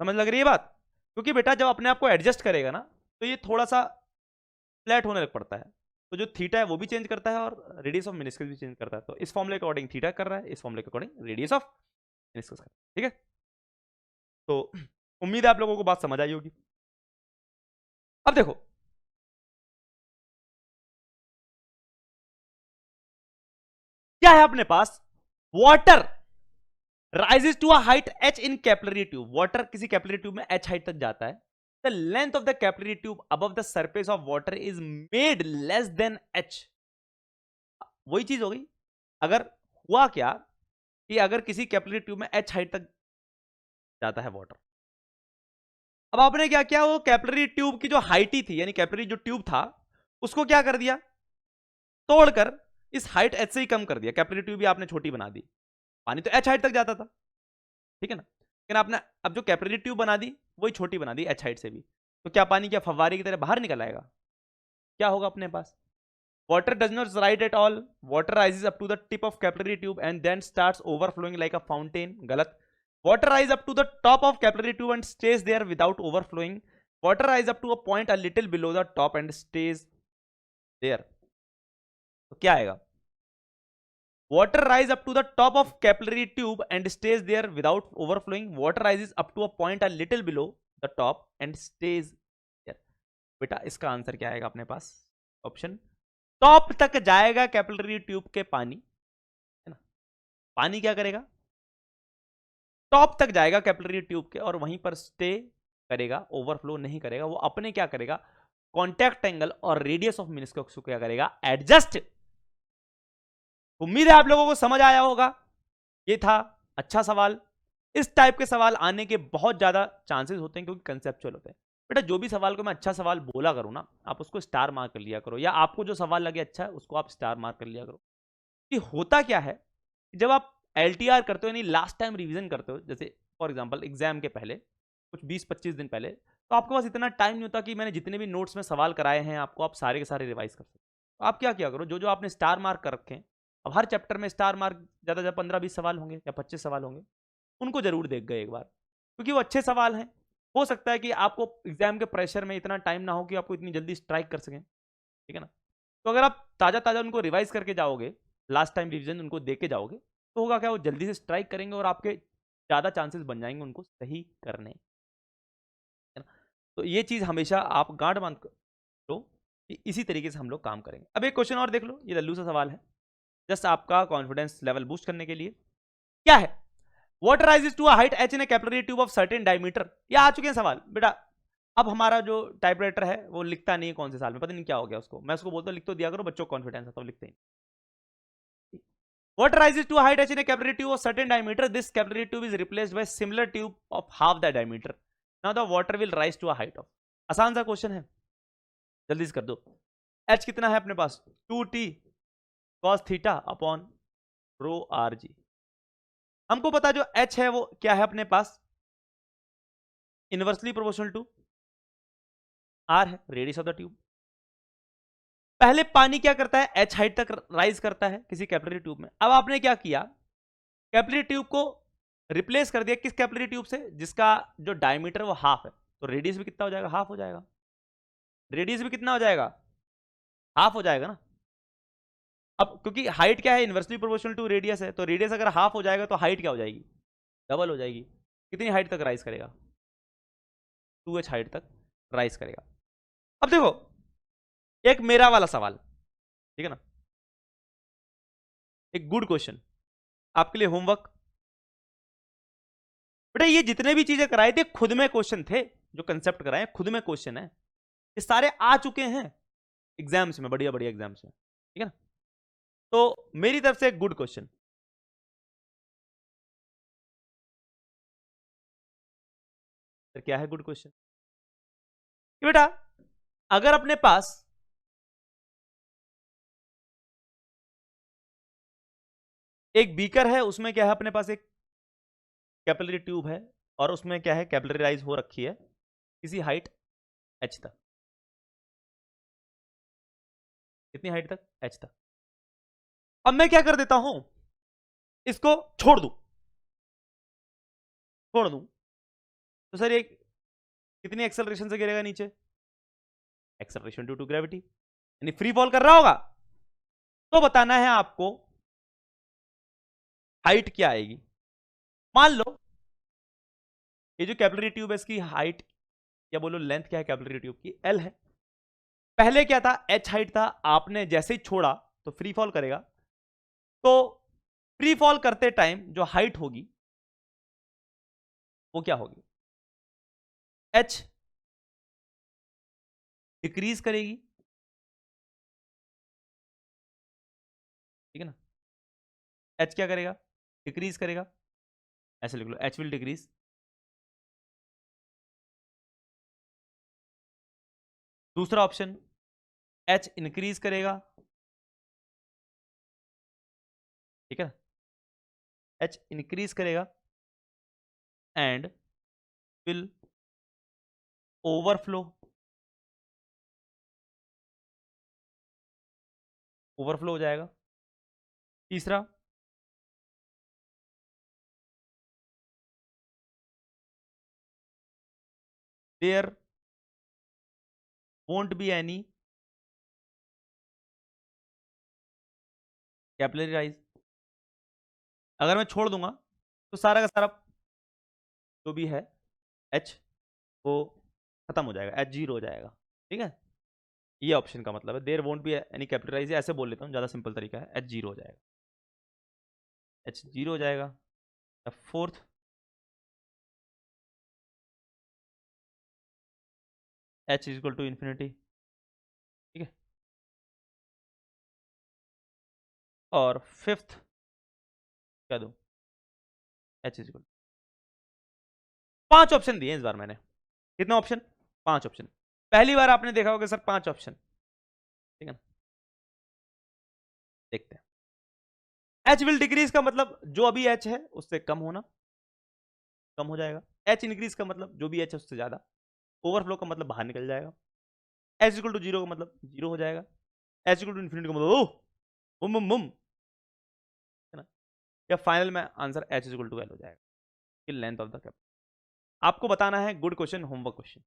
[SPEAKER 2] समझ लग रही है बात? क्योंकि बेटा जब अपने आप को एडजस्ट करेगा ना तो ये थोड़ा सा फ्लैट होने लग पड़ता है, तो जो थीटा है वो भी चेंज करता है और रेडियस ऑफ मिनिस्कस भी चेंज करता है। तो इस फॉर्मूले के अकॉर्डिंग थीटा कर रहा है, इस फॉर्मूले के अकॉर्डिंग रेडियस ऑफ मिनिस्कस कर रहा है, ठीक है। तो उम्मीद है आप लोगों को बात समझ आई होगी। अब देखो, क्या है अपने पास, water rises to a height h in capillary tube। water किसी कैपिलरी ट्यूब में h हाइट तक जाता है। the length of the capillary tube above the surface of water is made less than h। वही चीज हो गई, अगर हुआ क्या कि अगर किसी कैपिलरी ट्यूब में h हाइट तक जाता है वाटर, अब आपने क्या किया, वो कैपिलरी ट्यूब की जो हाइट ही थी, यानी कैपिलरी जो ट्यूब था उसको क्या कर दिया, तोड़कर इस हाइट h से ही कम कर दिया। कैपिलरी ट्यूब भी आपने छोटी बना दी, पानी तो h हाइट तक जाता था, ठीक है ना, लेकिन आपने अब जो कैपिलरी ट्यूब बना दी वही छोटी बना दी h हाइट से भी, तो क्या पानी क्या फव्वारे की तरह बाहर निकल आएगा? क्या होगा अपने पास, water does not rise at all, water rises up to the tip of capillary tube and then starts overflowing like a fountain। गलत। water rises up to the top of capillary tube and stays there without overflowing। water rises up to a point a little below the top and stays there। तो क्या आएगा, water rises up to the top of capillary tube and stays there without overflowing। water rises up to a point a little below the top and stays there। बेटा इसका answer क्या आएगा अपने पास, option top तक जाएगा capillary tube के पानी, है ना, पानी क्या करेगा, टॉप तक जाएगा कैपिलरी ट्यूब के और वहीं पर स्टे करेगा, ओवरफ्लो नहीं करेगा। वो अपने क्या करेगा, कॉन्टैक्ट एंगल और रेडियस ऑफ मिनिस्कस को क्या करेगा, एडजस्ट। उम्मीद है आप लोगों को समझ आया होगा। ये था अच्छा सवाल। इस टाइप के सवाल आने के बहुत ज्यादा चांसेस होते हैं क्योंकि कंसेप्चुअल होते हैं। बेटा जो भी सवाल को मैं अच्छा सवाल बोला करूँ ना, आप उसको स्टार मार्क कर लिया करो, या आपको जो सवाल लगे अच्छा है उसको आप स्टार मार्क कर लिया करो। कि होता क्या है, जब आप LTR करते हो यानी लास्ट टाइम रिवीजन करते हो, जैसे फॉर एग्जांपल एग्जाम के पहले कुछ 20-25 दिन पहले, तो आपके पास इतना टाइम नहीं होता कि मैंने जितने भी नोट्स में सवाल कराए हैं आपको आप सारे के सारे रिवाइज कर सकते। तो आप क्या किया करो, जो जो आपने स्टार मार्क कर रखे हैं, अब हर चैप्टर में स्टार मार्क ज़्यादा ज़्यादा 15-20 सवाल होंगे या 25 सवाल होंगे, उनको जरूर देख गए एक बार, क्योंकि वो अच्छे सवाल हैं। हो सकता है कि आपको एग्जाम के प्रेशर में इतना टाइम ना हो कि आपको इतनी जल्दी स्ट्राइक कर सकें, ठीक है ना। तो अगर आप ताज़ा ताज़ा उनको रिवाइज करके जाओगे, लास्ट टाइम रिविजन उनको देख के जाओगे, तो होगा क्या, वो जल्दी से स्ट्राइक करेंगे और आपके ज़्यादा चांसेस बन जाएंगे उनको सही करने, है ना। तो ये चीज़ हमेशा आप गांठ बांध लो कि इसी तरीके से हम लोग काम करेंगे। अब एक क्वेश्चन और देख लो, ये लल्लू सा सवाल है, जस्ट आपका कॉन्फिडेंस लेवल बूस्ट करने के लिए। क्या है, water rises to a height h in a capillary tube of certain diameter. ये आ चुके हैं सवाल बेटा। अब हमारा जो टाइपराइटर है वो लिखता नहीं है कौन से साल में, पता नहीं क्या हो गया उसको, मैं उसको बोलता हूँ लिख तो दिया करो, बच्चों को कॉन्फिडेंस है तो लिखते ही। Water rises to a height h in a capillary tube of certain diameter. This capillary tube is replaced by similar tube of half the diameter. Now the water will rise to a height of। आसान सा question है, जल्दी से कर दो। h कितना है अपने पास, 2t, cos theta upon rho r जी। हमको पता जो एच है वो क्या है अपने पास, इनवर्सली प्रोपोर्शनल टू आर है, रेडियस ऑफ द ट्यूब। पहले पानी क्या करता है, एच हाइट तक राइज करता है किसी कैपिलरी ट्यूब में। अब आपने क्या किया, कैपिलरी ट्यूब को रिप्लेस कर दिया किस कैपिलरी ट्यूब से, जिसका जो डायमीटर वो हाफ है, तो रेडियस भी कितना हो जाएगा, हाफ हो जाएगा। रेडियस भी कितना हो जाएगा, हाफ हो जाएगा ना। अब क्योंकि हाइट क्या है, इनवर्सली प्रोपोर्शनल टू रेडियस है, तो रेडियस अगर हाफ हो जाएगा तो हाइट क्या हो जाएगी, डबल हो जाएगी। कितनी हाइट तक राइज करेगा, 2h हाइट तक राइज करेगा। अब देखो एक मेरा वाला सवाल, ठीक है ना, एक गुड क्वेश्चन आपके लिए होमवर्क। बेटा ये जितने भी चीजें कराए थे खुद में क्वेश्चन थे, जो कंसेप्ट कराए खुद में क्वेश्चन है, ये सारे आ चुके हैं एग्जाम्स में, बढ़िया बढ़िया एग्जाम्स में, ठीक है ना। तो मेरी तरफ से एक गुड क्वेश्चन, क्या है गुड क्वेश्चन, बेटा अगर अपने पास एक बीकर है, उसमें क्या है अपने पास एक कैपिलरी ट्यूब है, और उसमें क्या है कैपिलरीराइज हो रखी है किसी हाइट h तक। कितनी हाइट तक, h तक। अब मैं क्या कर देता हूं, इसको छोड़ दूं तो सर ये कितनी एक्सेलरेशन से गिरेगा नीचे, एक्सेलरेशन ड्यू टू ग्रेविटी, यानी फ्री फॉल कर रहा होगा। तो बताना है आपको हाइट क्या आएगी। मान लो ये जो कैपिलरी ट्यूब है इसकी हाइट या बोलो लेंथ क्या है कैपिलरी ट्यूब की, L है। पहले क्या था, h हाइट था, आपने जैसे ही छोड़ा तो फ्री फॉल करेगा, तो फ्री फॉल करते टाइम जो हाइट होगी वो क्या होगी, h डिक्रीज करेगी, ठीक है ना। h क्या करेगा, डिक्रीज करेगा, ऐसे लिख लो h विल डिक्रीज। दूसरा ऑप्शन h इंक्रीज करेगा, ठीक है, h इंक्रीज करेगा एंड विल ओवरफ्लो हो जाएगा। तीसरा there won't be any capillary rise. अगर मैं छोड़ दूंगा तो सारा का सारा जो भी है h वो खत्म हो जाएगा, h जीरो हो जाएगा, ठीक है। ये ऑप्शन का मतलब है there won't be any capillary rise, ऐसे बोल लेता हूँ, ज्यादा सिंपल तरीका है, h जीरो हो जाएगा, h जीरो हो जाएगा। Fourth h is equal to infinity, ठीक है। और फिफ्थ क्या दो, h इज इक्वल, 5 ऑप्शन दिए इस बार मैंने। कितना ऑप्शन, 5 ऑप्शन। पहली बार आपने देखा होगा सर 5 ऑप्शन, ठीक है ना। देखते हैं, h विल डिक्रीज का मतलब जो अभी h है उससे कम होना, कम हो जाएगा। h इंक्रीज का मतलब जो भी h है उससे ज्यादा, ओवरफ्लो का मतलब बाहर निकल जाएगा। h इक्वल टू जीरो का मतलब जीरो हो जाएगा, h इक्वल टू इन्फिनिटी का मतलब बुम बुम बुम, है ना। या फाइनल में answer h equal to l हो जाएगा, कि लेंथ ऑफ द कैप। आपको बताना है, गुड क्वेश्चन, होमवर्क क्वेश्चन।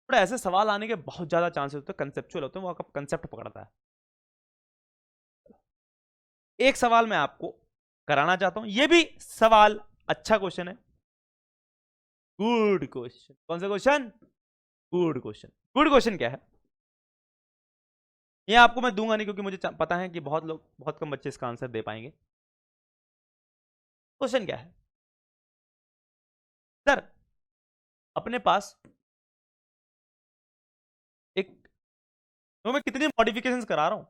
[SPEAKER 2] थोड़ा ऐसे सवाल आने के बहुत ज्यादा चांसेस होते हैं, कंसेप्चुअल होते हैं, वो आपका कंसेप्ट पकड़ता है। एक सवाल मैं आपको कराना चाहता हूं, ये भी सवाल अच्छा क्वेश्चन है, गुड क्वेश्चन। कौन सा question, good question. Good question क्या है, ये आपको मैं दूंगा नहीं, क्योंकि मुझे पता है कि बहुत लोग, बहुत कम बच्चे इसका आंसर दे पाएंगे। क्वेश्चन क्या है, सर अपने पास एक, तो मैं कितनी मॉडिफिकेशंस करा रहा हूं,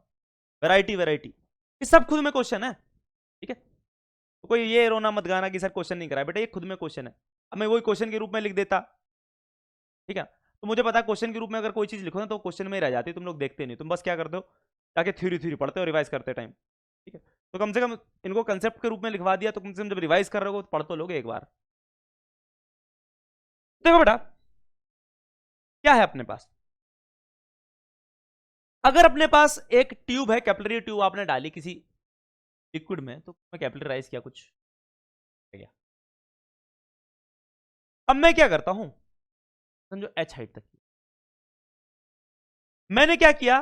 [SPEAKER 2] वैरायटी वैरायटी, ये सब खुद में क्वेश्चन है, ठीक है। तो कोई ये रोना मत गाना कि सर क्वेश्चन नहीं कराया, बेटा ये खुद में क्वेश्चन है। अब मैं वही क्वेश्चन के रूप में लिख देता, ठीक है, तो मुझे पता है क्वेश्चन के रूप में अगर कोई चीज लिखो ना तो क्वेश्चन में ही रह जाती है, तुम लोग देखते नहीं, तुम बस क्या करते हो, जाके थ्योरी थ्योरी पढ़ते हो रिवाइज करते टाइम, ठीक है। तो कम से कम इनको कंसेप्ट के रूप में लिखवा दिया, तो कम से कम जब रिवाइज कर रहे हो तो पढ़ तो लोगे एक बार। देखो बेटा क्या है अपने पास, अगर अपने पास एक ट्यूब है, कैपिलरी ट्यूब आपने डाली किसी लिक्विड में, तो मैं कैपिलराइज किया कुछ गया। अब मैं क्या करता हूं, समझो एच हाइट तक मैंने क्या किया,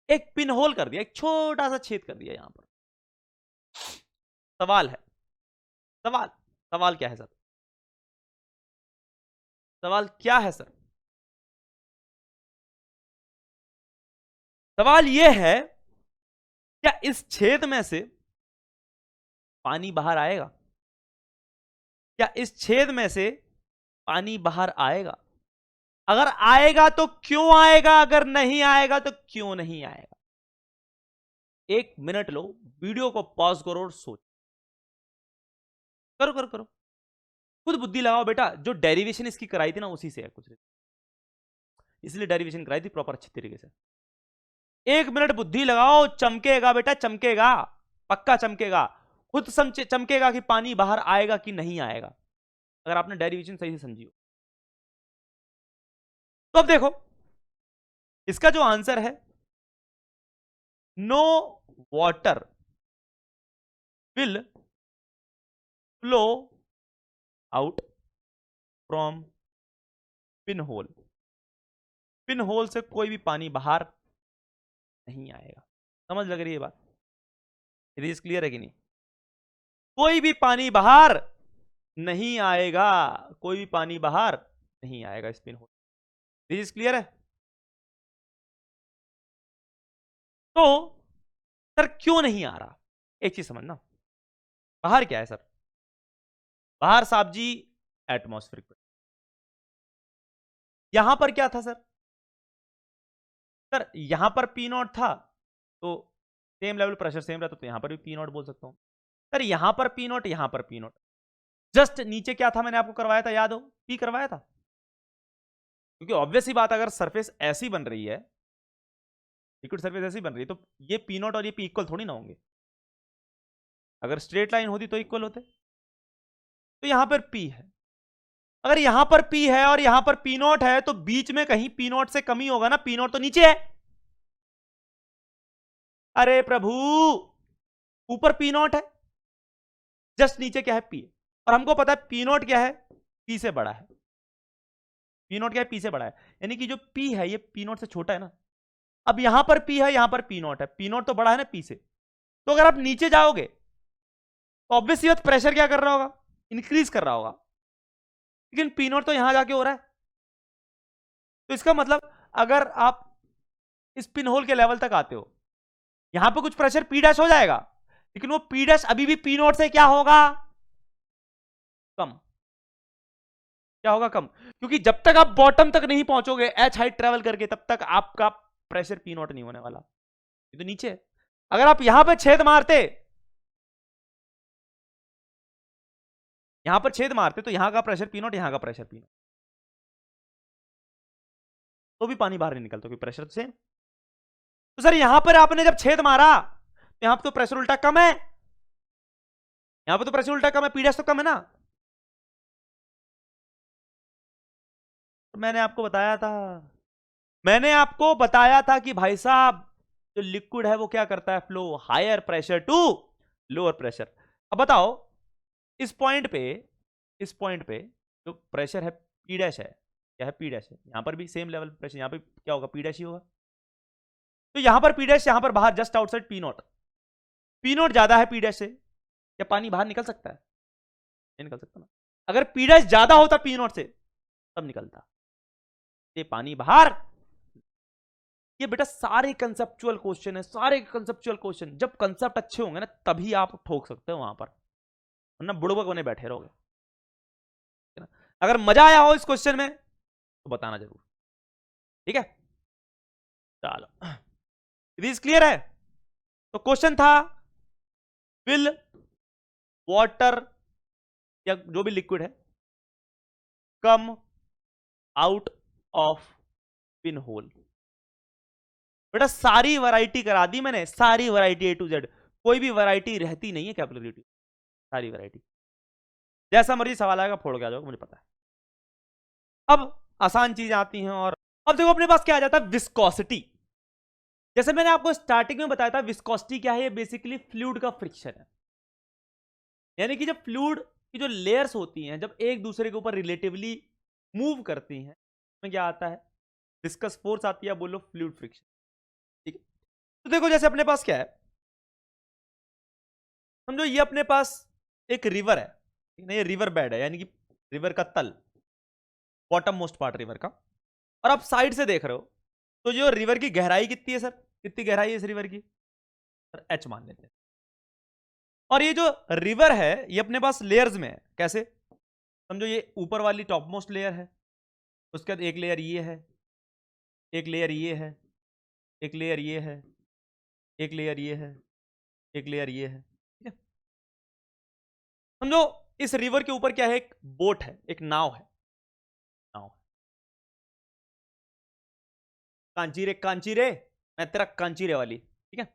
[SPEAKER 2] एक पिन होल कर दिया, एक छोटा सा छेद कर दिया यहां पर। सवाल है, सवाल सवाल क्या है सर, सवाल क्या है सर, सवाल यह है क्या इस छेद में से पानी बाहर आएगा, क्या इस छेद में से पानी बाहर आएगा, अगर आएगा तो क्यों आएगा, अगर नहीं आएगा तो क्यों नहीं आएगा। 1 मिनट लो, वीडियो को पॉज करो और सोच, करो करो करो, खुद बुद्धि लगाओ बेटा। जो डेरिवेशन इसकी कराई थी ना उसी से है कुछ, इसलिए डेरिवेशन कराई थी प्रॉपर अच्छी तरीके से। 1 मिनट बुद्धि लगाओ, चमकेगा बेटा चमकेगा, पक्का चमकेगा, खुद चमकेगा कि पानी बाहर आएगा कि नहीं आएगा, अगर आपने डेरिवेशन सही से समझी हो। तो अब देखो इसका जो आंसर है, no water will flow out from pin hole, pin hole से कोई भी पानी बाहर नहीं आएगा। समझ लग रही है बात, इज क्लियर है कि नहीं, कोई भी पानी बाहर नहीं आएगा, कोई भी पानी बाहर नहीं आएगा इस pin hole, this is clear है। तो सर क्यों नहीं आ रहा, एक चीज समझना, बाहर क्या है सर, बाहर साहब जी एटमॉस्फेरिक, यहां पर क्या था सर, सर यहां पर पी नॉट था, तो सेम लेवल प्रेशर सेम रहता, तो यहां पर भी पी नॉट बोल सकता हूं। सर यहां पर पी नॉट, यहां पर पी नॉट, जस्ट नीचे क्या था मैंने आपको करवाया था, याद हो, पी करवाया था, क्योंकि ऑब्वियस ही बात अगर सरफेस ऐसी बन रही है, लिक्विड सरफेस ऐसी बन रही है, तो ये पी नॉट और ये पी इक्वल थोड़ी ना होंगे, अगर स्ट्रेट लाइन होती तो इक्वल होते। तो यहां पर पी है, अगर यहां पर पी है और यहां पर पी नॉट है, तो बीच में कहीं पी नॉट से कमी होगा ना, पी नॉट तो नीचे है, अरे प्रभु ऊपर पी नॉट है, जस्ट नीचे क्या है पी, और हमको पता है पी नॉट क्या है, पी से बड़ा है, पी नॉट क्या है, पी से बड़ा है, यानी कि जो पी है ये पी नॉट से छोटा है ना। अब यहां पर पी है, यहां पर पी नॉट है, पी नॉट तो बड़ा है ना पी से, तो अगर आप नीचे जाओगे तो ऑब्वियस बात प्रेशर क्या कर रहा होगा, इंक्रीज कर रहा होगा, लेकिन पी नॉट तो यहां जाके हो रहा है। तो इसका मतलब अगर आप इस पिन होल के लेवल तक आते हो, यहां पे कुछ प्रेशर पी डैश हो जाएगा, लेकिन वो पी डैश अभी भी पी नॉट से क्या होगा, कम, क्या होगा, कम, क्योंकि जब तक आप बॉटम तक नहीं पहुंचोगे एच हाइट ट्रेवल करके, तब तक आपका प्रेशर पी नॉट नहीं होने वाला, ये तो नीचे है। अगर आप यहां पे छेद मारते, यहां पर छेद मारते, तो यहां का प्रेशर पी नॉट, यहां का प्रेशर पी नॉट, तो भी पानी बाहर नहीं निकलता, क्योंकि प्रेशर सेम। तो सर यहां पर आपने जब छेद मारा, तो यहां पर तो प्रेशर उल्टा कम है, यहां पर तो प्रेशर उल्टा कम है, पी डैश तो कम है ना। तो मैंने आपको बताया था, मैंने आपको बताया था कि भाई साहब जो लिक्विड है वो क्या करता है, flow higher pressure to lower pressure. अब बताओ इस पॉइंट पे, इस पॉइंट पे जो प्रेशर है पी डैश है, क्या है पी डैश है, यहां पर भी सेम लेवल प्रेशर, यहां पे क्या होगा पी डैश ही होगा, तो यहां पर पी डैश, यहां पर बाहर just outside P not, P not ज्यादा है पी डैश से, क्या पानी बाहर निकल सकता है, नहीं निकल सकता ना। अगर पी डैश ज्यादा होता पी नॉट से तब निकलता, ये पानी बाहर। ये बेटा सारे कंसेप्चुअल क्वेश्चन है, सारे कंसेप्चुअल क्वेश्चन, जब कंसेप्ट अच्छे होंगे ना तभी आप ठोक सकते हो वहां पर, वरना बुड़बक बने बैठे रहोगे, है ना। अगर मजा आया हो इस क्वेश्चन में तो बताना जरूर, ठीक है। चलो इज क्लियर है। तो क्वेश्चन था विल वाटर या जो भी लिक्विड है come out of pin hole, बेटा सारी वैरायटी करा दी मैंने, सारी वैरायटी A to Z, कोई भी वैरायटी रहती नहीं है कैपिलरी ट्यूब, सारी वैरायटी। जैसा मर्जी सवाल आएगा फोड़ के आ जाओगे, मुझे पता है। अब आसान चीजें आती हैं, और अब देखो अपने पास क्या आ जाता है, विस्कोसिटी। जैसे मैंने आपको स्टार्टिंग में बताया था, विस्कोसिटी क्या है, ये बेसिकली फ्लूइड का फ्रिक्शन है। यानी कि जब फ्लूइड की जो लेयर्स होती हैं, जब एक दूसरे के ऊपर रिलेटिवली मूव करती हैं, उसमें क्या आता है, विस्कस फोर्स आती है, बोलो फ्लूइड फ्रिक्शन। ठीक है, तो देखो जैसे अपने पास क्या है, समझो ये अपने पास एक रिवर है, ठीक है, ये रिवर बेड है, यानी कि रिवर का तल, बॉटम मोस्ट पार्ट रिवर का, और आप साइड से देख रहे हो, तो जो रिवर की गहराई कितनी है सर, कितनी गहराई है इस रिवर की, सर एच मान लेते हैं। और ये जो रिवर है ये अपने पास लेयर्स में है, कैसे, समझो ये ऊपर वाली टॉप मोस्ट लेयर है, उसके बाद एक लेयर ये है, एक लेयर ये है, एक लेयर ये है, एक लेयर ये है, एक लेयर ये है, ठीक है। समझो इस रिवर के ऊपर क्या है, एक बोट है, एक नाव है, नाव, कांचीरे कांचीरे, मैं तेरा कांचीरे वाली, ठीक है।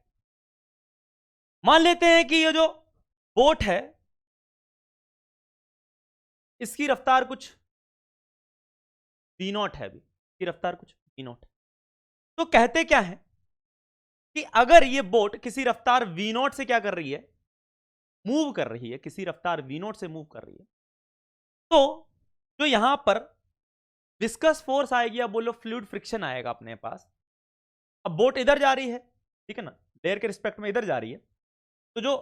[SPEAKER 2] मान लेते हैं कि ये जो बोट है इसकी रफ्तार कुछ v0 है, अभी इसकी रफ्तार कुछ v0 है। तो कहते क्या है कि अगर ये बोट किसी रफ्तार v0 से क्या कर रही है, मूव कर रही है, किसी रफ्तार v0 से मूव कर रही है, तो जो यहां पर विस्कस फोर्स आएगी, या बोलो फ्लूइड फ्रिक्शन आएगा अपने पास। अब बोट इधर जा रही है, ठीक है ना, लेयर के रिस्पेक्ट में इधर जा रही है, तो जो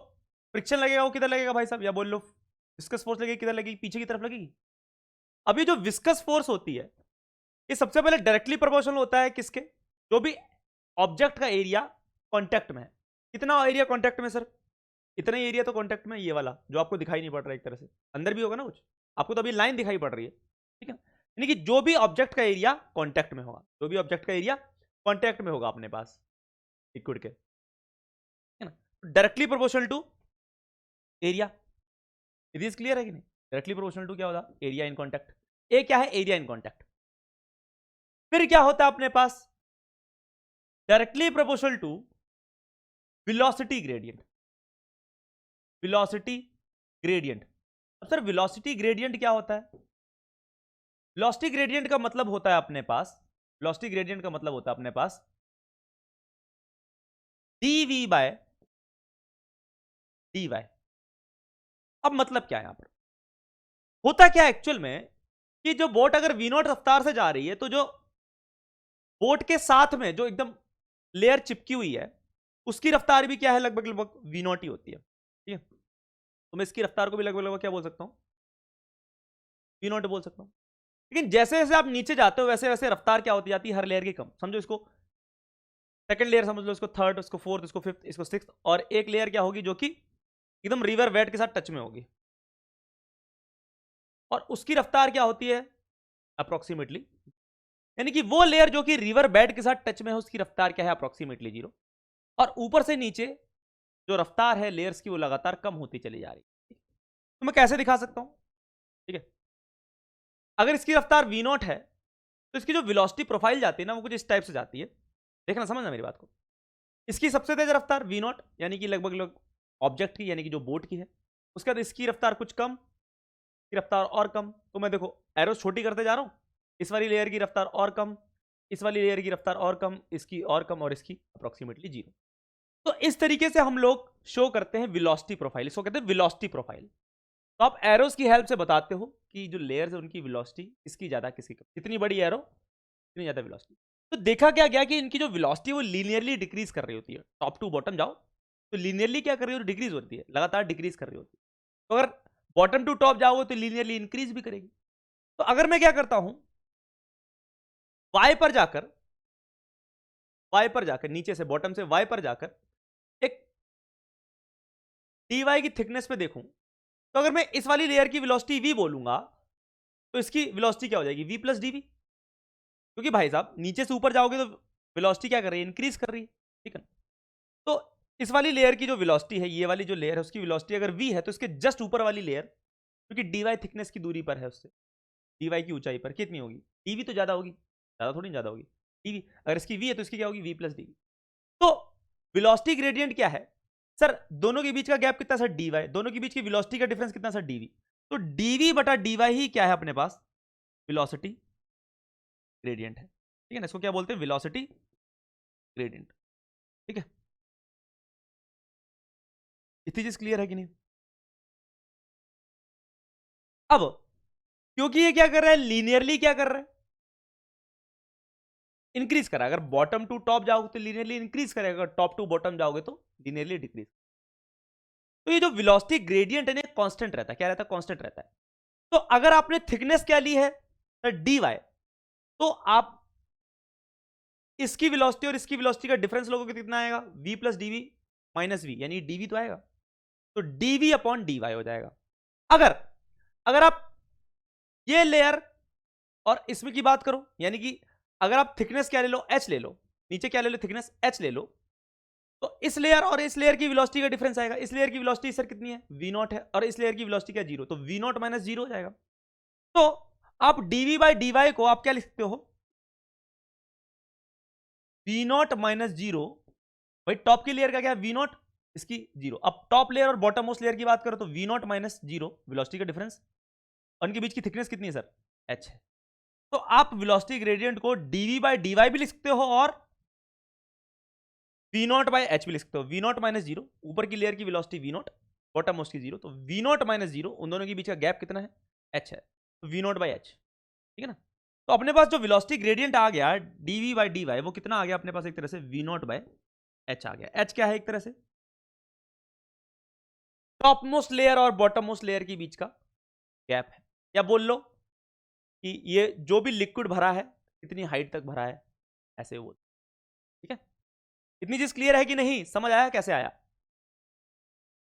[SPEAKER 2] फ्रिक्शन लगेगा वो किधर लगेगा भाई साहब, या बोल लो विस्कस फोर्स लगेगी किधर लगेगी, पीछे की तरफ लगेगी। अभी जो विस्कस फोर्स होती है ये सबसे पहले डायरेक्टली प्रोपोर्शनल होता है किसके, जो भी ऑब्जेक्ट का एरिया कांटेक्ट में है। कितना एरिया कांटेक्ट में सर, इतना ही एरिया तो कांटेक्ट में, ये वाला जो आपको दिखाई नहीं पड़ रहा है, एक तरह से अंदर भी होगा ना कुछ, आपको तो अभी लाइन दिखाई पड़ रही है, ठीक है। यानी कि जो भी ऑब्जेक्ट का एरिया कांटेक्ट में होगा, जो भी ऑब्जेक्ट का एरिया कांटेक्ट में होगा अपने पास लिक्विड के, है ना, directly proportional to area. It clear है कि नहीं, डायरेक्टली प्रोपोर्शनल टू क्या होगा, एरिया इन कांटेक्ट। ए क्या है, एरिया इन कांटेक्ट। फिर क्या होता है अपने पास, directly proportional to velocity gradient, velocity gradient. अब सर वेलोसिटी ग्रेडियंट क्या होता है, वेलोसिटी ग्रेडियंट का मतलब होता है अपने पास, वेलोसिटी ग्रेडियंट का मतलब होता है अपने पास dv बाय dy। अब मतलब क्या है यहां पर, होता क्या है एक्चुअल में, कि जो बोट अगर v0 रफ्तार से जा रही है, तो जो बोट के साथ में जो एकदम लेयर चिपकी हुई है उसकी रफ्तार भी क्या है, लगभग लगभग v0 ही होती है, ठीक है। तो मैं इसकी रफ्तार को भी लगभग लगभग क्या बोल सकता हूं, v0 बोल सकता हूं। लेकिन जैसे जैसे आप नीचे जाते हो वैसे वैसे रफ्तार क्या होती जाती है, हर लेयर की कम। समझो इसको सेकंड लेयर समझ लो, इसको थर्ड, इसको फोर्थ, इसको फिफ्थ, इसको सिक्स्थ, और एक लेयर क्या होगी जो कि एकदम रिवर बेड के साथ टच में होगी, और उसकी रफ्तार क्या होती है अप्रोक्सीमेटली, यानी कि वो लेयर जो कि रिवर बेड के साथ टच में है उसकी रफ्तार क्या है, अप्रोक्सीमेटली 0। और ऊपर से नीचे जो रफ्तार है लेयर्स की वो लगातार कम होती चली जा रही है। तो मैं कैसे दिखा सकता हूं, ठीक है, अगर इसकी रफ्तार v0 है तो इसकी जो वेलोसिटी प्रोफाइल जाती है ना वो कुछ इस टाइप से जाती है, देखना समझना मेरी बात को। इसकी सबसे तेज रफ्तार v0 यानी कि लगभग लगभग ऑब्जेक्ट की, यानी कि जो बोट की है। उसके बाद इसकी रफ्तार कुछ कम, की रफ्तार और कम, तो मैं देखो एरोस छोटी करते जा रहा हूं, इस वाली लेयर की रफ्तार और कम, इस वाली लेयर की रफ्तार और कम, इसकी और कम, और इसकी अप्रोक्सीमेटली 0। तो इस तरीके से हम लोग शो करते हैं वेलोसिटी प्रोफाइल, इसको कहते हैं वेलोसिटी प्रोफाइल। तो आप एरोस की हेल्प से बताते हो कि जो लेयर्स है उनकी वेलोसिटी किसकी ज्यादा किसकी कम, जितनी बड़ी एरो उतनी ज्यादा वेलोसिटी। तो देखा क्या गया कि इनकी जो वेलोसिटी वो लीनियरली डिक्रीज कर रही होती है, टॉप टू बॉटम जाओ तो लीनियरली क्या कर रही होती है, डिक्रीज होती है, लगातार डिक्रीज कर रही होती है। तो अगर बॉटम टू टॉप जाओगे तो लीनियरली इंक्रीज भी करेगी। तो अगर मैं क्या करता हूं, वाई पर जाकर नीचे से बॉटम से वाई पर जाकर एक dy की थिकनेस पे देखूं, तो अगर मैं इस वाली लेयर की वेलोसिटी v बोलूंगा तो इसकी वेलोसिटी क्या हो जाएगी, v प्लस डी वी। क्योंकि भाई साहब नीचे से ऊपर जाओगे तो वेलोसिटी क्या कर रही है, इंक्रीज कर रही है, ठीक है। तो इस वाली लेयर की जो वेलोसिटी है, ये वाली जो लेयर है उसकी वेलोसिटी अगर v है तो इसके जस्ट ऊपर वाली लेयर, क्योंकि dy थिकनेस की दूरी पर है उससे, dy की ऊंचाई पर कितनी होगी, dv तो ज्यादा होगी, ज्यादा थोड़ी ज्यादा होगी dv। अगर इसकी v है तो इसकी क्या होगी, v प्लस डी। तो वेलोसिटी ग्रेडियंट क्या है सर? दोनों के बीच का गैप कितना सर? dy। दोनों के बीच की वेलोसिटी का डिफरेंस कितना सर? dv। तो dv बटा dy ही क्या है अपने पास? वेलोसिटी ग्रेडियंट है। ठीक है ना, इसको क्या बोलते हैं? Velocity gradient. ठीक है, इतनी चीज क्लियर है कि नहीं? अब क्योंकि ये क्या कर रहा है, लीनियरली क्या कर रहा है, इंक्रीज कर रहा है। अगर बॉटम टू टॉप जाओगे तो लीनियरली इंक्रीज करेगा, अगर टॉप टू बॉटम जाओगे तो लीनियरली डिक्रीज। तो ये जो वेलोसिटी ग्रेडियंट है ना, कांस्टेंट रहता है। क्या रहता है? कांस्टेंट रहता है। तो अगर आपने थिकनेस क्या ली है dy, तो आप इसकी वेलोसिटी और इसकी वेलोसिटी का डिफरेंस लोगोगे तो कितना आएगा? v plus dv minus v, यानी dv तो आएगा। तो dv अपॉन dy हो जाएगा। अगर अगर आप ये लेयर और इसमें की बात करो, यानी कि अगर आप थिकनेस क्या ले लो? h ले लो, नीचे क्या ले लो? थिकनेस h ले लो, तो इस लेयर और इस लेयर की वेलोसिटी का डिफरेंस आएगा। इस लेयर की वेलोसिटी सर कितनी है? v0 है, और इस लेयर की वेलोसिटी क्या? 0। तो v0 माइनस 0 हो जाएगा। तो आप dv बाई dy को आप क्या लिख सकते हो? v0 minus 0। भाई टॉप की लेयर का क्या है? v0, इसकी 0। अब टॉप लेयर और बॉटम मोस्ट लेयर की बात करो तो v0 माइनस 0 वेलोसिटी का डिफरेंस, उनके बीच की थिकनेस कितनी है सर? h है। तो आप वेलोसिटी ग्रेडियंट को dv बाई dy भी लिख सकते हो और v0 बाई h भी लिख सकते हो। v0 माइनस 0, ऊपर की लेयर की वेलोसिटी v0, बॉटम मोस्ट की 0, तो v0 माइनस 0, उन दोनों के बीच का गैप कितना है? h है। तो v0 बाई h। ठीक है ना? तो अपने पास जो वेलोसिटी ग्रेडियंट आ गया dv बाई dy, वो कितना आ गया अपने पास? एक तरह से v0 बाई h आ गया। h क्या है? एक तरह से टॉप मोस्ट लेयर और बॉटम मोस्ट लेयर के बीच का गैप है। या बोल लो कि ये जो भी लिक्विड भरा है कितनी हाइट तक भरा है, ऐसे बोल। ठीक है, इतनी चीज क्लियर है कि नहीं? समझ आया कैसे आया?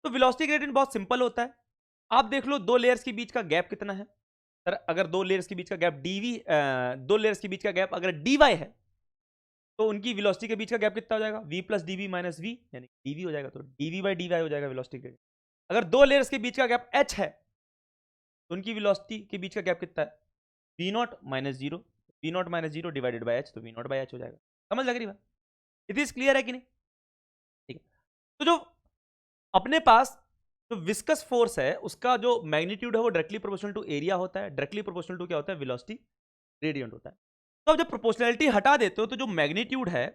[SPEAKER 2] तो वेलोसिटी ग्रेडियंट बहुत सिंपल होता है। आप देख लो दो लेयर्स के बीच का गैप कितना है सर। अगर दो लेयर्स के बीच का गैप दो लेयर्स के बीच का गैप अगर dy है, तो उनकी वेलोसिटी के बीच का गैप कितना हो जाएगा? v plus dv minus v, यानी dv हो जाएगा। तो dv बाई dy हो जाएगा वेलोसिटी ग्रेडियंट। अगर दो लेयर्स के बीच का गैप h है, तो उनकी वेलोसिटी के बीच का गैप कितना है? v0 minus 0, v0 minus 0 divided by h, तो v0 बाई h हो जाएगा। समझ लग रही बात? इट इज क्लियर है कि नहीं? ठीक है, तो जो अपने पास जो विस्कस फोर्स है उसका जो मैग्नीट्यूड है वो डायरेक्टली प्रोपोर्शनल टू एरिया होता है। डायरेक्टली प्रोपोर्शनल टू क्या होता है? वेलोसिटी ग्रेडियंट होता है। तो अब जब प्रोपोर्शनलिटी हटा देते हो तो जो मैग्नीट्यूड है,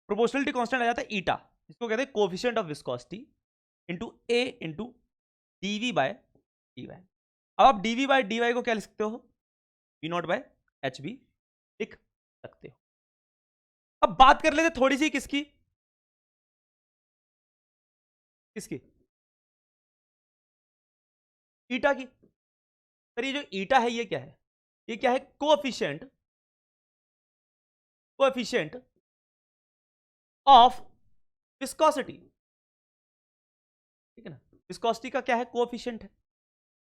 [SPEAKER 2] प्रोपोर्शनलिटी कांस्टेंट आ जाता है ईटा, जिसको कहते हैं coefficient of viscosity into A into d v by d y. अब आप डीवी बाय डी वाई को क्या लिख सकते हो? वी नॉट बाय एच बी लिख सकते हो। अब बात कर लेते थोड़ी सी किसकी किसकी ईटा की। सर ये जो ईटा है ये क्या है? ये क्या है? Coefficient coefficient of viscosity. ठीक है ना? विस्कोसिटी का क्या है? कोएफिशिएंट है।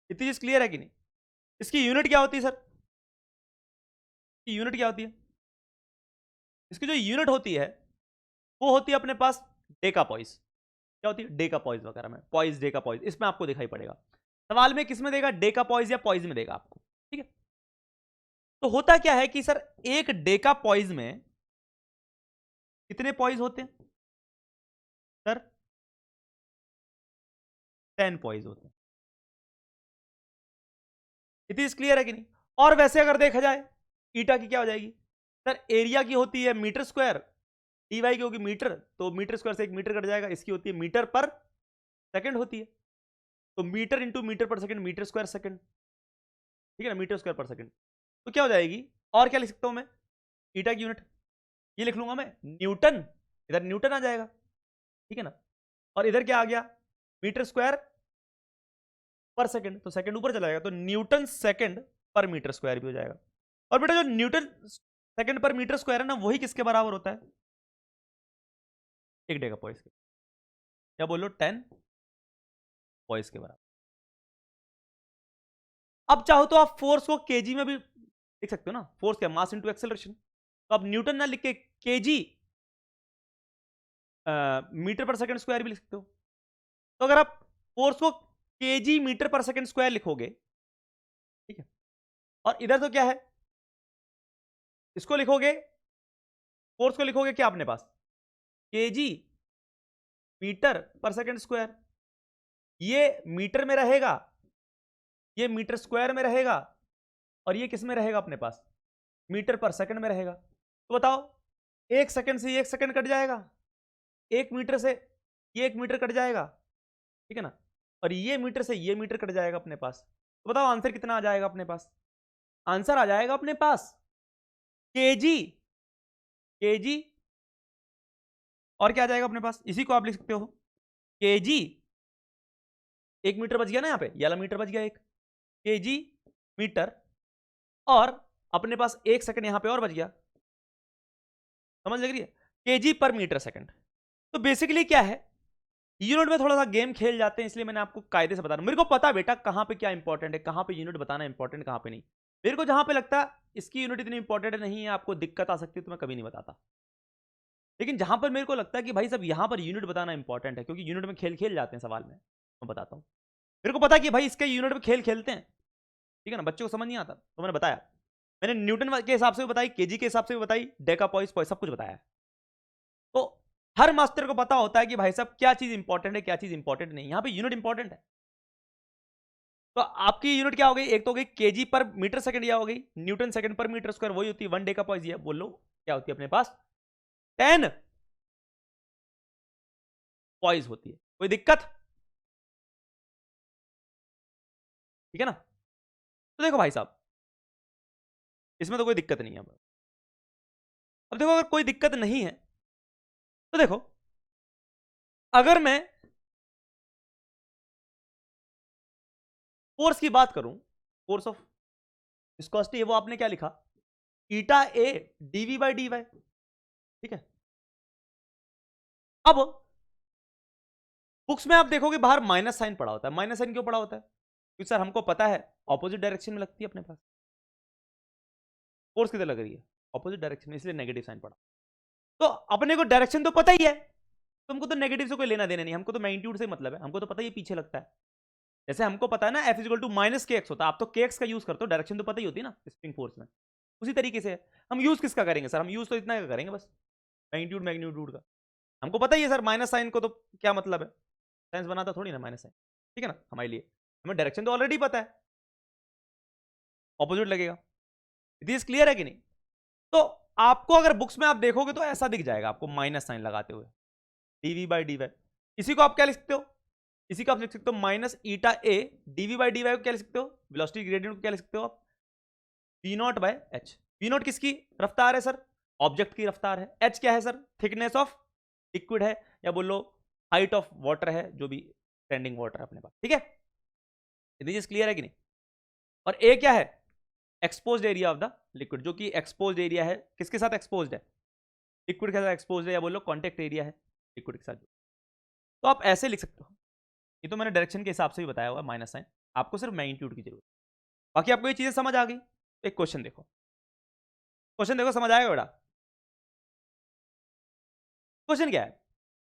[SPEAKER 2] इतनी चीज क्लियर है कि नहीं? इसकी यूनिट क्या होती है सर? इसकी यूनिट क्या होती है? इसकी जो यूनिट होती है वो होती है अपने पास डेका पॉइस। क्या होती है? डेका पॉइस वगैरह में, पॉइस डेका पॉइस, इसमें आपको दिखाई पड़ेगा। सवाल में किस में देगा? डेका पॉइस या पॉइस में देगा आपको। ठीक है, तो होता क्या है कि सर एक डेका पॉइस में कितने पॉइस होते हैं सर? 10 पॉइस होते हैं। इट इज क्लियर है कि नहीं? और वैसे अगर देखा जाए ईटा की क्या हो जाएगी सर? एरिया की होती है मीटर स्क्वायर, डीवाई की होगी मीटर, तो मीटर स्क्वायर से एक मीटर कट जाएगा। इसकी होती है मीटर पर सेकंड होती है, तो metre into metre per second, metre square second. ठीक है ना? मीटर स्क्वायर पर सेकंड। तो क्या हो जाएगी? और क्या लिख सकता हूं मैं? ईटा की यूनिट ये लिख लूंगा मैं, न्यूटन। इधर न्यूटन आ जाएगा। ठीक है ना? और इधर क्या आ गया? मीटर स्क्वायर पर सेकंड, तो सेकंड ऊपर चला जाएगा, तो न्यूटन सेकंड पर मीटर स्क्वायर भी हो जाएगा। और बेटा जो न्यूटन सेकंड पर मीटर स्क्वायर है ना, वही किसके बराबर होता है? एक डेका पॉइस के। क्या बोलो? 10 पॉइस के बराबर। अब चाहो तो आप फोर्स को केजी में भी लिख सकते हो ना। फोर्स क्या? Mass into acceleration. तो आप न्यूटन ना लिख के KG metre per second square भी लिख सकते हो। तो अगर आप फोर्स को KG metre per second square लिखोगे, ठीक है, और इधर तो क्या है? इसको लिखोगे, फोर्स को लिखोगे क्या अपने पास? KG metre per second square. ये मीटर में रहेगा, ये मीटर स्क्वायर में रहेगा, और ये किस में रहेगा अपने पास, मीटर पर सेकंड में रहेगा। तो बताओ, 1 सेकंड से 1 सेकंड कट जाएगा, 1 मीटर से ये 1 मीटर कट जाएगा, ठीक है ना, और ये मीटर से ये मीटर कट जाएगा अपने पास। तो बताओ आंसर कितना आ जाएगा अपने पास? आंसर आ जाएगा अपने पास केजी, केजी, और क्या आ जाएगा अपने पास, इसी को आप लिख सकते हो केजी, 1 मीटर बच गया ना, यहां पे ये वाला मीटर बच गया, एक केजी मीटर, और अपने पास 1 सेकंड यहां पे और बच गया, समझ लग रही है, केजी पर मीटर सेकंड। तो बेसिकली क्या है, यूनिट में थोड़ा सा गेम खेल जाते हैं, इसलिए मैंने आपको कायदे से बता रहा हूं। मेरे को पता बेटा कहां पे क्या इंपॉर्टेंट है, कहां पे यूनिट बताना इंपॉर्टेंट, कहां पे नहीं। मेरे को जहां पे लगता है इसकी यूनिट इतनी इंपॉर्टेंट नहीं है, आपको दिक्कत आ सकती है, तो मैं कभी नहीं बताता। लेकिन जहां पर मेरे को लगता है कि भाई सब यहां पर यूनिट बताना इंपॉर्टेंट है, क्योंकि यूनिट में खेल खेल जाते हैं सवाल में, मैं बताता हूं। मेरे को पता कि भाई इसके यूनिट में खेल खेलते हैं, ठीक है ना, बच्चों को समझ नहीं आता तो मैंने बताया। मैंने न्यूटन के हिसाब से भी बताई, केजी के हिसाब से भी बताई, डेकापॉइस सब कुछ बताया। तो हर मास्टर को पता होता है कि भाई साहब क्या चीज इंपॉर्टेंट है, क्या चीज इंपॉर्टेंट नहीं। यहां पे यूनिट इंपॉर्टेंट है, तो आपकी यूनिट क्या हो गई, एक तो हो गई केजी पर मीटर सेकंड, या हो गई न्यूटन सेकंड पर मीटर स्क्वायर, वही होती है 1 डेकापॉइस। ये बोल लो क्या होती है अपने पास, 10 पॉइस होती है। कोई दिक्कत, ठीक है ना। तो देखो भाई साहब, इसमें तो कोई दिक्कत नहीं है। अब देखो अगर कोई दिक्कत नहीं है तो देखो, अगर मैं फोर्स की बात करूं, फोर्स ऑफ विस्कोसिटी, वो आपने क्या लिखा, ईटा A d v by d Y, ठीक है। अब बुक्स में आप देखोगे बाहर माइनस साइन पड़ा होता है। माइनस साइन क्यों पड़ा होता है, क्योंकि सर हमको पता है ऑपोजिट डायरेक्शन में लगती है अपने पास, फोर्स किधर लग रही है, ऑपोजिट डायरेक्शन में, इसलिए नेगेटिव साइन पड़ा। तो अपने को डायरेक्शन तो पता ही है, तो हमको तो नेगेटिव से कोई लेना देना नहीं, हमको तो मैग्नीट्यूड से मतलब है, हमको तो पता ही पीछे लगता है। जैसे हमको पता है ना एफ इजिकल टू माइनस के एक्स होता है, आप तो के एक्स का यूज करते हो, डायरेक्शन तो पता ही होती है ना स्प्रिंग फोर्स में। उसी तरीके से हम यूज किसका करेंगे सर, हम यूज तो इतना का करेंगे बस, मैग्नीट्यूड मैग्नीट्यूड का। हमको पता ही है सर माइनस साइन को तो क्या मतलब है, साइंस बनाता थोड़ी ना माइनस साइन, ठीक है ना, हमारे लिए हमें डायरेक्शन तो ऑलरेडी पता है, ऑपोजिट लगेगा। इट क्लियर है कि नहीं। तो आपको अगर बुक्स में आप देखोगे तो ऐसा दिख जाएगा आपको माइनस साइन लगाते हुए, डीवी बाई डी वाई। इसी को आप क्या लिख सकते हो, इसी को आप लिख सकते हो minus eta A d v by d y को क्या लिख सकते हो, वेलोसिटी ग्रेडियंट को क्या लिख सकते हो आप, v naught by h. V naught किसकी रफ्तार है सर, ऑब्जेक्ट की रफ्तार है। एच क्या है सर, थिकनेस ऑफ लिक्विड है, या बोलो हाइट ऑफ वाटर है, जो भी स्टैंडिंग वाटर है अपने पास, ठीक है। ये चीज क्लियर है कि नहीं। और ए क्या है, exposed area of the liquid, जो कि एक्सपोज्ड एरिया है, किसके साथ एक्सपोज्ड है, लिक्विड के साथ एक्सपोज्ड है, या बोलो कॉन्टेक्ट एरिया है लिक्विड के साथ। तो आप ऐसे लिख सकते हो, ये तो मैंने डायरेक्शन के हिसाब से भी बताया हुआ माइनस साइन, आपको सिर्फ मैग्नीट्यूड की जरूरत। बाकी आपको ये चीजें समझ आ गई। एक क्वेश्चन देखो, क्वेश्चन देखो, समझ आएगा बेटा। क्वेश्चन क्या है,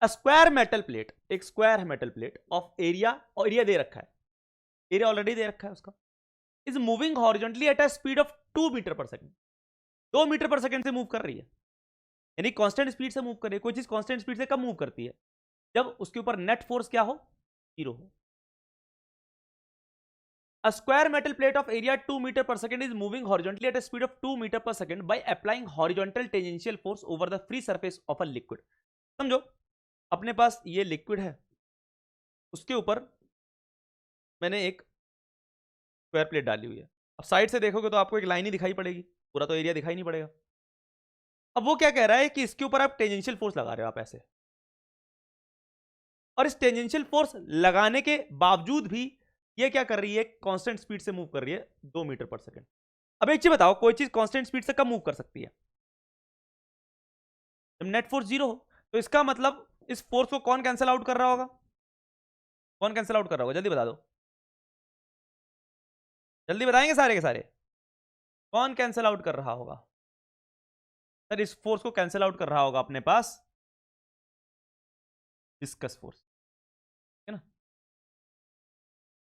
[SPEAKER 2] अ स्क्वायर मेटल प्लेट, एक स्क्वायर है मेटल प्लेट ऑफ एरिया, और एरिया दे रखा है, एरिया ऑलरेडी दे रखा है उसका, is moving horizontally at a speed of 2 metre per second, 2 metre per second से मूव कर रही है, यानी कांस्टेंट स्पीड से मूव कर रही है। कोई चीज कांस्टेंट स्पीड से कम मूव करती है जब उसके ऊपर नेट फोर्स क्या हो, 0 हो। A square metal plate of area 2 meter per second is moving horizontally at a speed of 2 meter per second by applying horizontal tangential force over the free surface of a liquid. समझो, अपने पास ये liquid है, उसके ऊपर मैंने एक square plate डाली हुई है। अब साइड से देखोगे तो आपको एक लाइन ही दिखाई पड़ेगी, पूरा तो एरिया दिखाई नहीं पड़ेगा। अब वो क्या कह रहा है कि इसके ऊपर आप टेंजेंशियल फोर्स लगा रहे हो आप ऐसे, और इस टेंजेंशियल फोर्स लगाने के बावजूद भी ये क्या कर रही है, कांस्टेंट स्पीड से मूव कर रही है 2 मीटर पर सेकंड। अब एक चीज बताओ, कोई चीज कांस्टेंट स्पीड से कब मूव कर सकती है, जब नेट फोर्स 0 हो। तो इसका मतलब इस फोर्स को कौन कैंसिल आउट कर रहा होगा, कौन कैंसिल आउट कर रहा होगा, जल्दी बता दो, जल्दी बताएंगे सारे के सारे, कौन कैंसिल आउट कर रहा होगा सर, इस फोर्स को कैंसिल आउट कर रहा होगा अपने पास विस्कस फोर्स, है ना,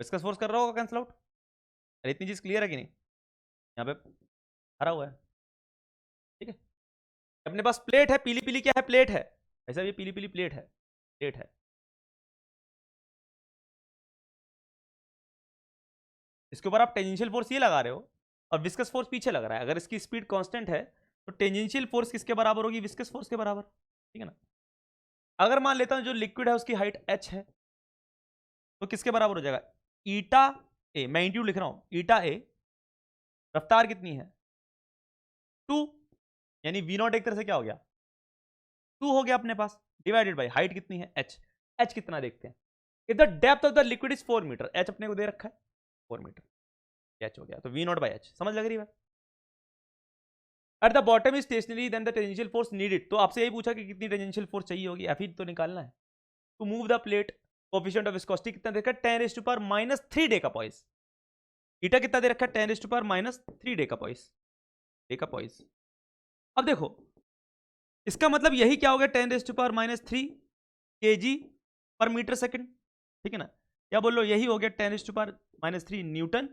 [SPEAKER 2] विस्कस फोर्स कर रहा होगा कैंसिल आउट। अरे इतनी चीज क्लियर है कि नहीं, यहाँ पे हरा हुआ है, ठीक है। अपने पास प्लेट है, पीली पीली क्या है, प्लेट है, ऐसा ये पीली पीली प्लेट है। इसके ऊपर आप टेंजेंशियल फोर्स ये लगा रहे हो और विस्कस फोर्स पीछे लग रहा है। अगर इसकी स्पीड कांस्टेंट है तो टेंजेंशियल फोर्स किसके बराबर होगी? विस्कस फोर्स के बराबर, ठीक है ना। अगर मान लेता हूं जो लिक्विड है उसकी हाइट h है तो किसके बराबर हो जाएगा? ईटा ए, मैं इंट्यू लिख रहा हूं, ईटा ए, रफ्तार कितनी है? 2, यानी v नॉट एक तरह से क्या हो गया? 2 हो गया अपने पास, डिवाइडेड बाई हाइट कितनी है? h कितना देखते हैं। If the depth of the liquid is 4 metre, h अपने को दे रखा है 4 मीटर, h हो गया तो v नॉट बाई h, समझ लग रही है? At the bottom is stationary then the tangential force needed, तो आपसे यही पूछा कि कितनी टेंजेंशियल फोर्स चाहिए होगी, एफ तो निकालना है। To move the plate, coefficient of viscosity कितना देखा? 10⁻³ डेकापॉइस। ईटा कितना दे रखा है? 10⁻³ डेकापॉइस। अब देखो इसका मतलब यही क्या हो गया? 10⁻³ kg पर मीटर सेकंड, ठीक है ना। या बोलो यही हो गया 10⁻³ न्यूटन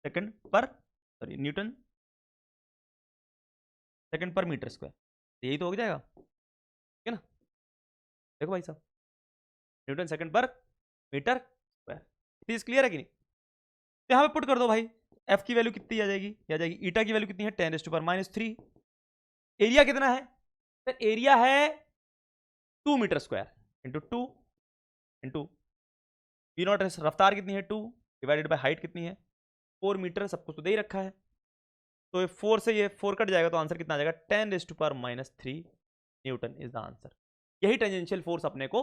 [SPEAKER 2] सेकंड पर, सॉरी न्यूटन सेकंड पर मीटर स्क्वायर, यही तो हो जाएगा, ठीक है ना। देखो भाई साहब, न्यूटन सेकंड पर मीटर स्क्वायर, चीज क्लियर है कि नहीं? तो यहां पे पुट कर दो भाई, एफ की वैल्यू कितनी आ जाएगी? आ जाएगी ईटा की वैल्यू कितनी है? 10⁻³ एरिया कितना है? तो एरिया है 2 metre square into 2 into v naught, रफ्तार कितनी है? 2 डिवाइडेड बाय हाइट कितनी है? 4 मीटर, सब कुछ तो दे ही रखा है। तो ये 4 से ये 4 कट जाएगा तो आंसर कितना आ जाएगा? 10⁻³ न्यूटन इज द आंसर। यही टेंजेंशियल फोर्स अपने को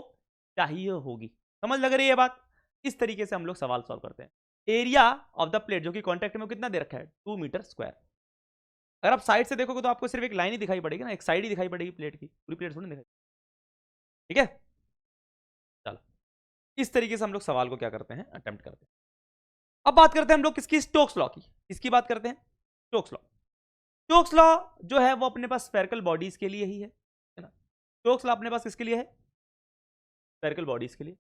[SPEAKER 2] चाहिए होगी, समझ लग रही है बात? इस तरीके से हम लोग सवाल सॉल्व करते हैं। एरिया ऑफ द प्लेट जो कि कॉन्टेक्ट में कितना दे रखा है? 2 मीटर स्क्वायर। अगर आप साइड से देखोगे तो आपको सिर्फ एक लाइन ही दिखाई पड़ेगी ना, एक साइड ही दिखाई पड़ेगी प्लेट की, पूरी प्लेट थोड़ी दिखाई, ठीक है। चलो इस तरीके से हम लोग सवाल को क्या करते हैं? अटेम्प्ट करते हैं। अब बात करते हैं हम लोग किसकी? स्टोक्स लॉ की। किसकी बात करते हैं? Stokes law. स्टोक्स लॉ जो है वो अपने पास स्फेरिकल बॉडीज के लिए ही है ना। स्टोक्स लॉ अपने पास किसके लिए है? स्फेरिकल बॉडीज के लिए,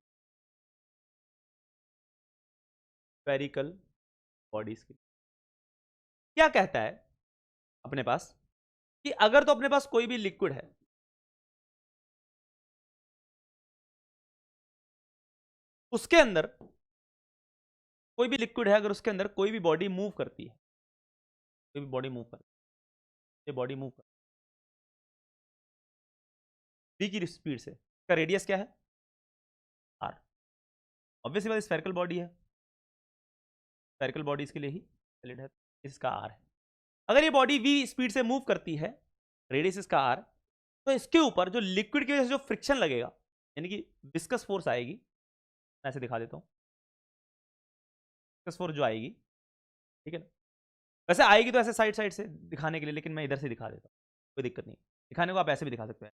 [SPEAKER 2] स्फेरिकल बॉडीज के लिए। क्या कहता है अपने पास कि अगर तो अपने पास कोई भी लिक्विड है, उसके अंदर कोई भी लिक्विड है, अगर उसके अंदर कोई भी बॉडी मूव करती है, कोई भी बॉडी मूव करती है, ये बॉडी मूव करती है v की स्पीड से, इसका रेडियस क्या है? r। ऑब्वियसली बात स्फेरिकल बॉडी है, स्फेरिकल बॉडीज के लिए ही वैलिड है, इसका r है। अगर ये बॉडी v स्पीड से मूव करती है, रेडियस इसका r, तो इसके ऊपर जो लिक्विड की वजह से जो फ्रिक्शन लगेगा, यानी कि विस्कस फोर्स आएगी, मैं ऐसे दिखा देता हूं, विस्कस फोर्स जो आएगी, ठीक है ना। वैसे आएगी तो ऐसे साइड साइड से दिखाने के लिए, लेकिन मैं इधर से दिखा देता हूं, कोई दिक्कत नहीं। दिखाने को आप ऐसे भी दिखा सकते हैं,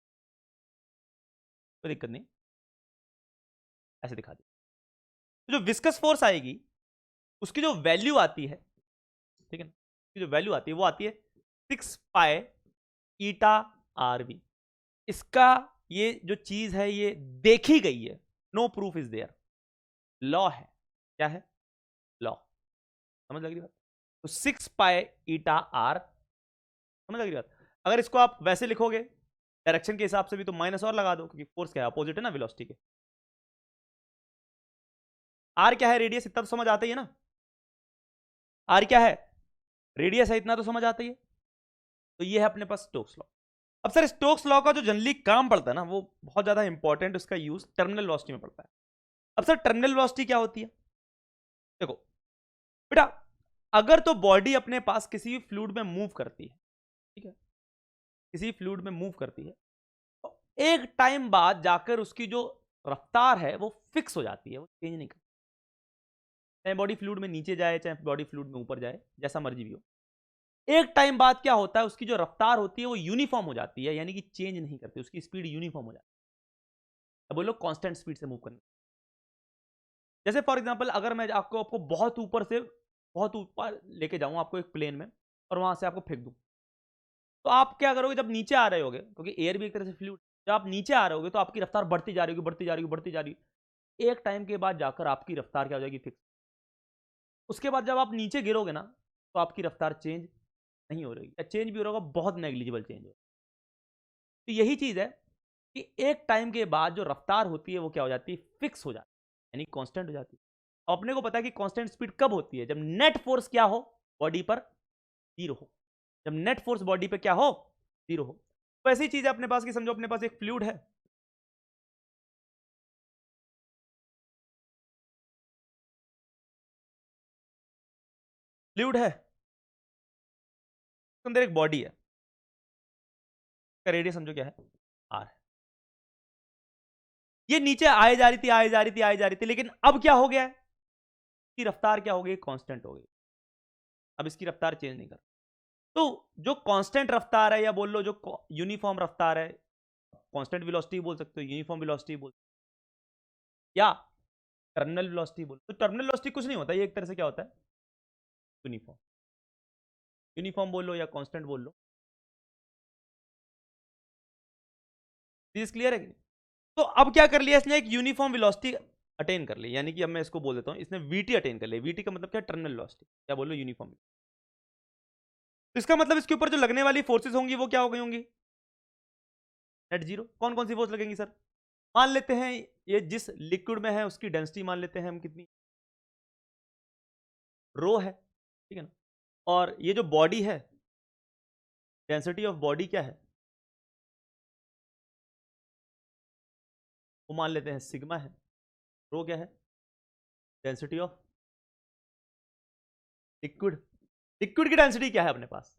[SPEAKER 2] कोई दिक्कत नहीं, ऐसे दिखा दी। तो जो विस्कस फोर्स आएगी उसकी जो वैल्यू आती है, ठीक है ना, जो वैल्यू आती है वो आती है 6 पाई ईटा RV। इसका ये जो चीज है ये देखी गई है, no proof is there, law है। क्या है? लॉ। समझ लग रही बात? तो 6 पाई ईटा R, समझ लग रही बात? अगर इसको आप वैसे लिखोगे डायरेक्शन के हिसाब से भी तो माइनस और लगा दो, क्योंकि फोर्स क्या है? अपोजिट है ना वेलोसिटी के। R क्या है? रेडियस, इतना तो समझ आता ही है ना। R क्या है? रेडियस है, इतना तो समझ आता ही है। तो ये है अपने पास स्टोक्स लॉ। अब सर स्टोक्स लॉ का जो जनरली काम पड़ता है ना, वो बहुत ज्यादा इंपॉर्टेंट, उसका यूज टर्मिनल वेलोसिटी में पड़ता है। अब सर टर्मिनल वेलोसिटी क्या होती है? देखो बेटा, अगर तो बॉडी अपने पास किसी भी फ्लूइड में मूव करती है, ठीक है, किसी फ्लूइड में मूव करती है, तो एक टाइम बाद जाकर उसकी जो रफ्तार है वो फिक्स हो जाती है, वो चेंज नहीं करती। चाहे बॉडी फ्लूइड में नीचे जाए, चाहे बॉडी फ्लूइड में ऊपर जाए, जैसा मर्जी भी हो, एक टाइम बाद क्या होता है, उसकी जो रफ्तार होती है वो यूनिफॉर्म हो जाती है, यानी कि चेंज नहीं करती, उसकी स्पीड यूनिफॉर्म हो जाती है। अब बोलो कांस्टेंट स्पीड से मूव करने। जैसे फॉर एग्जांपल अगर मैं आपको बहुत ऊपर लेके जाऊं आपको एक प्लेन में, और वहां से आपको फेंक दूं, तो आप क्या करोगे? जब नीचे आ रहे होगे, क्योंकि एयर भी एक तरह से फ्लूइड, जब आप नीचे आ रहे होगे तो आपकी रफ्तार बढ़ती जा रही होगी, बढ़ती जा रही होगी, बढ़ती जा रही होगी। एक टाइम के बाद जाकर आपकी रफ्तार क्या हो जाएगी? फिक्स। उसके बाद जब आप नीचे गिरोगे ना, तो आपकी रफ्तार चेंज नहीं हो रही, या चेंज भी हो रहा होगा, बहुत नेग्लिजिबल चेंज हो। तो यही चीज है कि एक टाइम के बाद जो रफ्तार होती है वो क्या हो जाती है, फिक्स हो जाती है, यानी कांस्टेंट हो जाती है। अब अपने को पता है कि कांस्टेंट स्पीड कब होती है, जब नेट फोर्स क्या हो, बॉडी पर जीरो हो। जब नेट फोर्स बॉडी पे क्या हो, जीरो हो। तो ऐसी चीज है अपने पास कि समझो अपने पास एक फ्लूइड है, फ्लूइड है, उसके अंदर एक बॉडी है, का रेडियस समझो क्या है, आर। ये नीचे आए जा रही थी, आए जा रही थी, आए जा रही थी, लेकिन अब क्या हो गया है, इसकी रफ्तार क्या हो गई, कांस्टेंट हो गई। अब इसकी रफ्तार चेंज नहीं कर। तो जो कांस्टेंट रफ्तार है, या बोल लो जो यूनिफॉर्म रफ्तार है, कांस्टेंट वेलोसिटी बोल सकते हो, यूनिफॉर्म वेलोसिटी बोल, या टर्मिनल वेलोसिटी बोल। तो टर्मिनल वेलोसिटी कुछ नहीं होता, ये एक तरह से क्या होता है, यूनिफॉर्म। यूनिफॉर्म बोल लो या कांस्टेंट बोल लो। चीज क्लियर है कि नहीं? तो अब क्या कर लिया इसने, एक यूनिफॉर्म वेलोसिटी अटेन कर ली, यानी कि अब मैं इसको बोल देता हूं, इसने वीटी अटेन कर लिया। वीटी का मतलब क्या है, टर्मिनल वेलोसिटी, क्या बोल लो, यूनिफॉर्म। तो इसका मतलब इसके ऊपर जो लगने वाली फोर्सेस होंगी वो क्या हो गई होंगी, नेट जीरो। कौन कौन सी फोर्स लगेंगी सर, मान लेते हैं ये जिस लिक्विड में है उसकी डेंसिटी मान लेते हैं हम कितनी, रो है, ठीक है ना। और ये जो बॉडी है, डेंसिटी ऑफ बॉडी क्या है, वो मान लेते हैं सिग्मा है। रो क्या है, डेंसिटी ऑफ लिक्विड। लिक्विड की डेंसिटी क्या है अपने पास,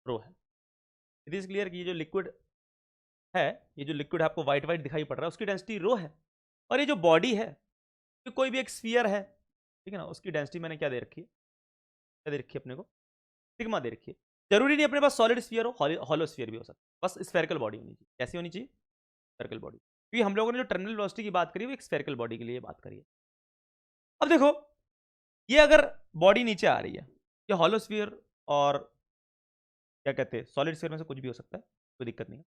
[SPEAKER 2] रो है। इट इज क्लियर कि ये जो लिक्विड है, ये जो लिक्विड आपको व्हाइट व्हाइट दिखाई पड़ रहा है, उसकी डेंसिटी रो है। और ये जो बॉडी है, तो कोई भी एक स्फीयर है, ठीक है ना, उसकी डेंसिटी मैंने क्या दे रखी है, क्या दे रखी है अपने को, सिग्मा दे रखी है। जरूरी नहीं अपने पास सॉलिड स्फीयर हो, हॉलो स्फीयर भी हो सकता है, बस स्फेरिकल बॉडी होनी चाहिए। कैसी होनी चाहिए, स्फेरिकल बॉडी। क्योंकि हम लोगों ने जो टर्मिनल वेलोसिटी की बात करी वो एक स्फेरिकल बॉडी के लिए बात करी है। अब देखो, ये अगर बॉडी नीचे आ रही है, ये हॉलो स्फीयर और क्या कहते हैं सॉलिड स्फीयर में से कुछ भी हो सकता है, कोई दिक्कत नहीं है।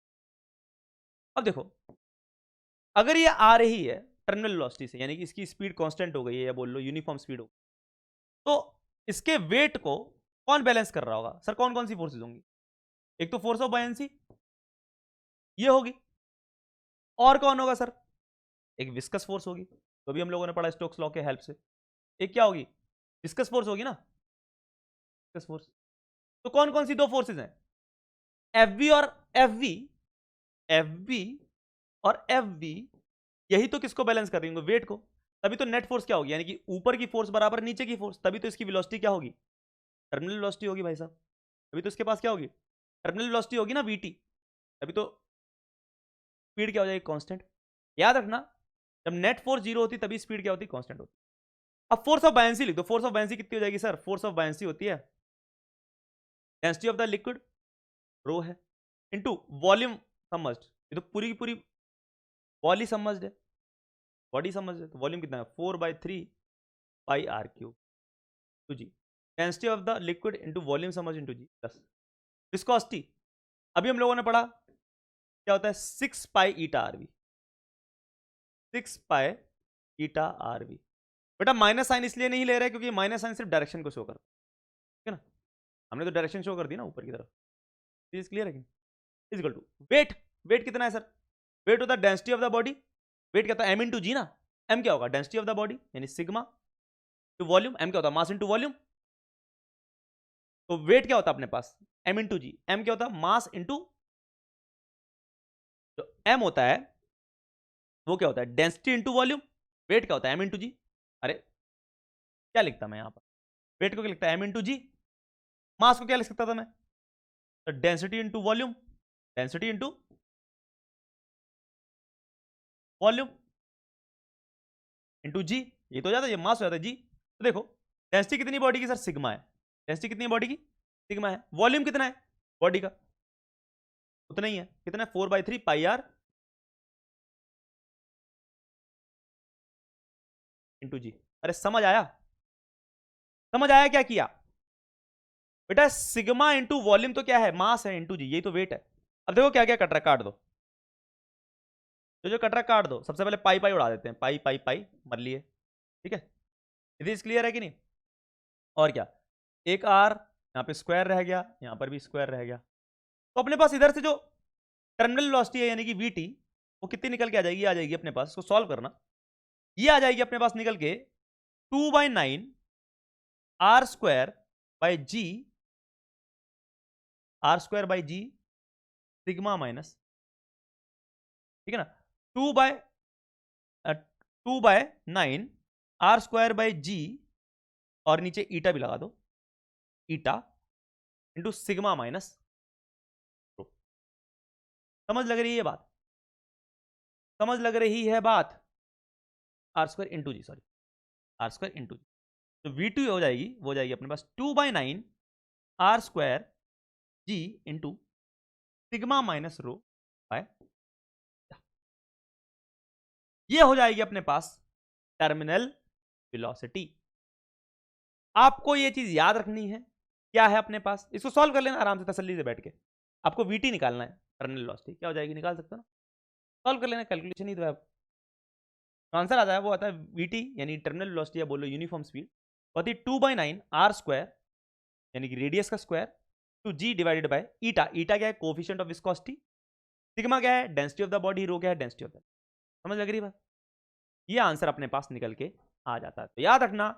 [SPEAKER 2] अब देखो, अगर ये आ रही है टर्मिनल वेलोसिटी से, यानी कि इसकी स्पीड कांस्टेंट हो गई है, या बोल लो यूनिफॉर्म स्पीड हो, तो इसके वेट को कौन बैलेंस कर रहा होगा सर, कौन कौन सी फोर्सेज होंगी, एक तो फोर्स ऑफ बायंसी ये होगी, और कौन होगा सर, एक विस्कस फोर्स होगी, तो भी हम लोगों ने पढ़ा स्टोक्स लॉ के हेल्प से। एक क्या होगी, विस्कस फोर्स होगी ना, विस्कस फोर्स। तो कौन कौन सी दो फोर्सेज हैं, एफ बी और एफ वी, एफ बी और एफ वी, यही तो किसको बैलेंस कर रही होंगे, वेट को। तभी तो नेट फोर्स क्या होगी, यानी कि ऊपर की फोर्स बराबर नीचे की फोर्स, तभी तो इसकी वेलोसिटी क्या होगी, टर्मिनल वेलोसिटी होगी भाई साहब। तभी तो इसके पास क्या होगी, टर्मिनल वेलोसिटी होगी ना, वीटी। तभी तो स्पीड क्या हो जाएगी, कांस्टेंट। याद रखना, जब नेट फोर्स जीरो होती तभी स्पीड क्या होती, कांस्टेंट होती। अब फोर्स ऑफ बायंसी लिख दो। फोर्स ऑफ बायंसी कितनी हो जाएगी सर, फोर्स ऑफ बायंसी होती है डेंसिटी ऑफ द लिक्विड, रो है, इनटू वॉल्यूम समझड। ये तो पूरी की पूरी बॉडी समझड है, बॉडी समझ है, तो वॉल्यूम कितना है, 4/3 pi R cube to G. Density of the liquid into volume समझ इनटू जी प्लस विस्कोसिटी। अभी हम लोगों ने पढ़ा क्या होता है, 6 pi eta RV, 6 pi eta RV. बेटा माइनस साइन इसलिए नहीं ले रहे क्योंकि माइनस साइन सिर्फ डायरेक्शन को शो करता है, ठीक है ना। हमने तो डायरेक्शन शो कर दी ना ऊपर की तरफ। चीज क्लियर है कि इक्वल टू वेट। वेट कितना है सर, वेट होता है density of the body. Weight क्या होता है, एम इंटू जी ना। एम क्या होगा, डेंसिटी ऑफ द बॉडी यानी सिग्मा टू वॉल्यूम। एम क्या होता है, मास इंटू वॉल्यूम। तो वेट क्या होता है अपने पास, एम इंटू जी। एम क्या होता है, मास इंटू, जो एम होता है वो क्या होता है, डेंसिटी इंटू वॉल्यूम। वेट क्या होता है, एम इंटू जी। अरे क्या लिखता मैं यहां पर, वेट को क्या लिखता है, एम इंटू जी। मास को क्या लिख सकता था मैं, तो density into volume, density into volume into G. ये तो हो जाता है, ये मास हो जाता है जी। तो देखो डेंसिटी कितनी बॉडी की सर, सिग्मा है। डेंसिटी कितनी बॉडी की, सिग्मा है। वॉल्यूम कितना है बॉडी का, उतना ही है। कितना है, 4/3 पाई आर इंटू जी। अरे समझ आया, समझ आया क्या किया बेटा, सिग्मा इंटू वॉल्यूम तो क्या है, मास है, इंटू जी, यही तो वेट है। अब देखो क्या क्या कट रहा है, काट दो, जो जो कट रहा है काट दो। सबसे पहले पाई पाई उड़ा देते हैं, पाई पाई पाई मर लिए, ठीक है। इट क्लियर है कि नहीं। और क्या, एक आर यहाँ पे स्क्वायर रह गया, यहाँ पर भी स्क्वायर रह गया। तो अपने पास इधर से जो टर्मिनल वेलोसिटी है यानी कि वीटी, वो कितनी निकल के आ जाएगी अपने पास, इसको सॉल्व करना। ये आ जाएगी अपने पास निकल के 2/9 R square by g, R square by g sigma minus, ठीक है ना, 2/9 आर स्क्वायर बाई जी, और नीचे ईटा भी लगा दो, ईटा इंटू सिग्मा माइनस। समझ लग रही है ये बात? समझ लग रही है बात? R square into G, sorry, R square into G, तो V2 हो जाएगी, वो हो जाएगी अपने पास 2/9 R square G into sigma minus rho by, ये हो जाएगी अपने पास टर्मिनल वेलोसिटी। आपको ये चीज याद रखनी है, क्या है अपने पास, इसको सॉल्व कर लेना आराम से तसल्ली से बैठ के। आपको VT निकालना है, टर्मिनल वेलोसिटी क्या हो जाएगी, निकाल सकते हो ना, सॉल्व कर लेना, कैलकुलेशन ही तो है। आंसर आता है, वो आता है VT यानी टर्मिनल वेलोसिटी, या बोलो यूनिफॉर्म स्पीड, होती है 2/9 आर स्क्वायर यानी कि रेडियस का square to G divided by eta. Eta क्या है, कोफिशिएंट ऑफ विस्कोसिटी, सिग्मा क्या है, density of the body, rho क्या है, डेंसिटी ऑफ द। समझ लग रही बात? ये आंसर अपने पास निकल के आ जाता है। तो याद रखना,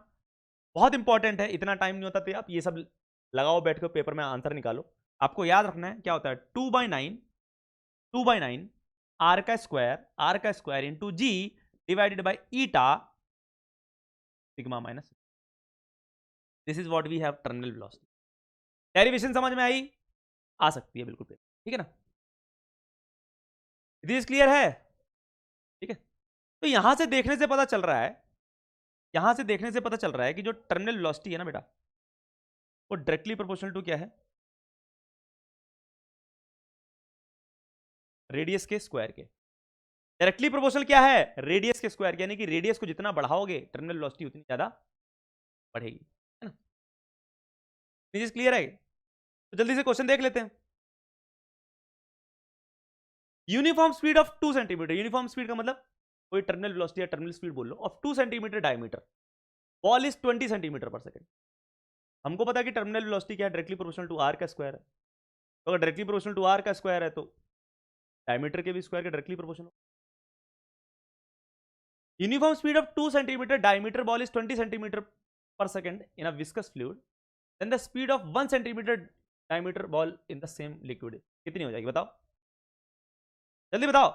[SPEAKER 2] बहुत इंपॉर्टेंट है, इतना टाइम नहीं होता तो आप ये सब लगाओ बैठ के पेपर में, आंसर निकालो। आपको याद रखना है क्या होता है, 2/9 आर का square into g divided by eta sigma minus, this is what we have terminal velocity. Derivation समझ में आई? आ सकती है बिल्कुल, ठीक है ना, दिस क्लियर है? ठीक है, तो यहां से देखने से पता चल रहा है, यहां से देखने से पता चल रहा है कि जो टर्मिनल वेलोसिटी है ना बेटा, वो डायरेक्टली प्रोपोर्शनल टू क्या है, रेडियस के स्क्वायर के। डायरेक्टली प्रोपोर्शनल क्या है, रेडियस के स्क्वायर के, यानी कि रेडियस को जितना बढ़ाओगे टर्मिनल वेलोसिटी उतनी ज्यादा बढ़ेगी, है ना। चीज क्लियर है? तो जल्दी से क्वेश्चन देख लेते हैं। Uniform speed of 2 centimetre, uniform speed का मतलब कोई टर्मिनल वेलोसिटी या टर्मिनल स्पीड बोल लो, of 2 centimetre diameter, ball is 20 centimetre per second. हमको पता है कि टर्मिनल वेलोसिटी क्या है, डायरेक्टली प्रोपोर्शनल टू आर का स्क्वायर है। तो अगर डायरेक्टली प्रोपोर्शनल टू आर का स्क्वायर है तो डायमीटर के भी स्क्वायर के directly proportional. Uniform speed of 2 centimetre diameter ball is 20 centimetre per second in a viscous fluid, then the speed of 1 centimetre diameter ball in the same liquid कितनी हो जाएगी, बताओ जल्दी बताओ।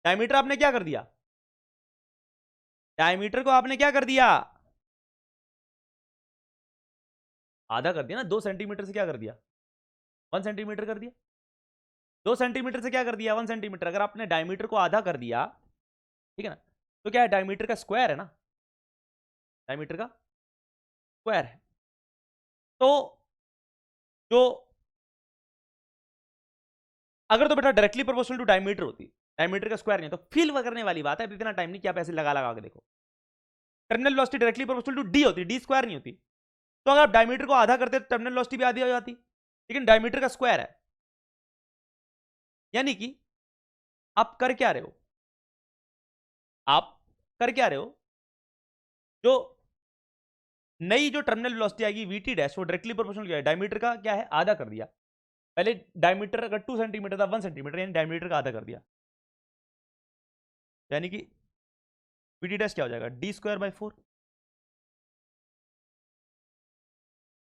[SPEAKER 2] डायमीटर आपने क्या कर दिया, डायमीटर को आपने क्या कर दिया, आधा कर दिया ना, 2 सेंटीमीटर से क्या कर दिया, 1 सेंटीमीटर कर दिया। 2 सेंटीमीटर से क्या कर दिया, 1 सेंटीमीटर। अगर आपने डायमीटर को आधा कर दिया, ठीक है ना, तो क्या है, डायमीटर का स्क्वायर है ना, डायमीटर का स्क्वायर है। तो जो अगर तो बेटा डायरेक्टली प्रोपोर्शनल टू डायमीटर होती, डायमीटर का स्क्वायर नहीं, तो फील करने वाली बात है, इतना टाइम नहीं, क्या पैसे लगा लगा के देखो। Terminal velocity directly proportional to d होती, डी स्क्वायर नहीं होती। तो अगर आप डायमीटर को आधा करते तो टर्मिनल वेलोसिटी भी आधी हो जाती, लेकिन डायमीटर का स्क्वायर है, यानी कि आप कर क्या रहे हो, आप कर क्या रहे हो, जो नई जो टर्मिनल वेलोसिटी आएगी वीटी डैश, वो डायरेक्टली प्रोपोर्शनल क्या है, डायमीटर का क्या है, आधा कर दिया। पहले डायमीटर अगर 2 सेंटीमीटर था, 1 सेंटीमीटर, यानी डायमीटर का आधा कर दिया, यानी कि वीटी डैश क्या हो जाएगा, d square by 4।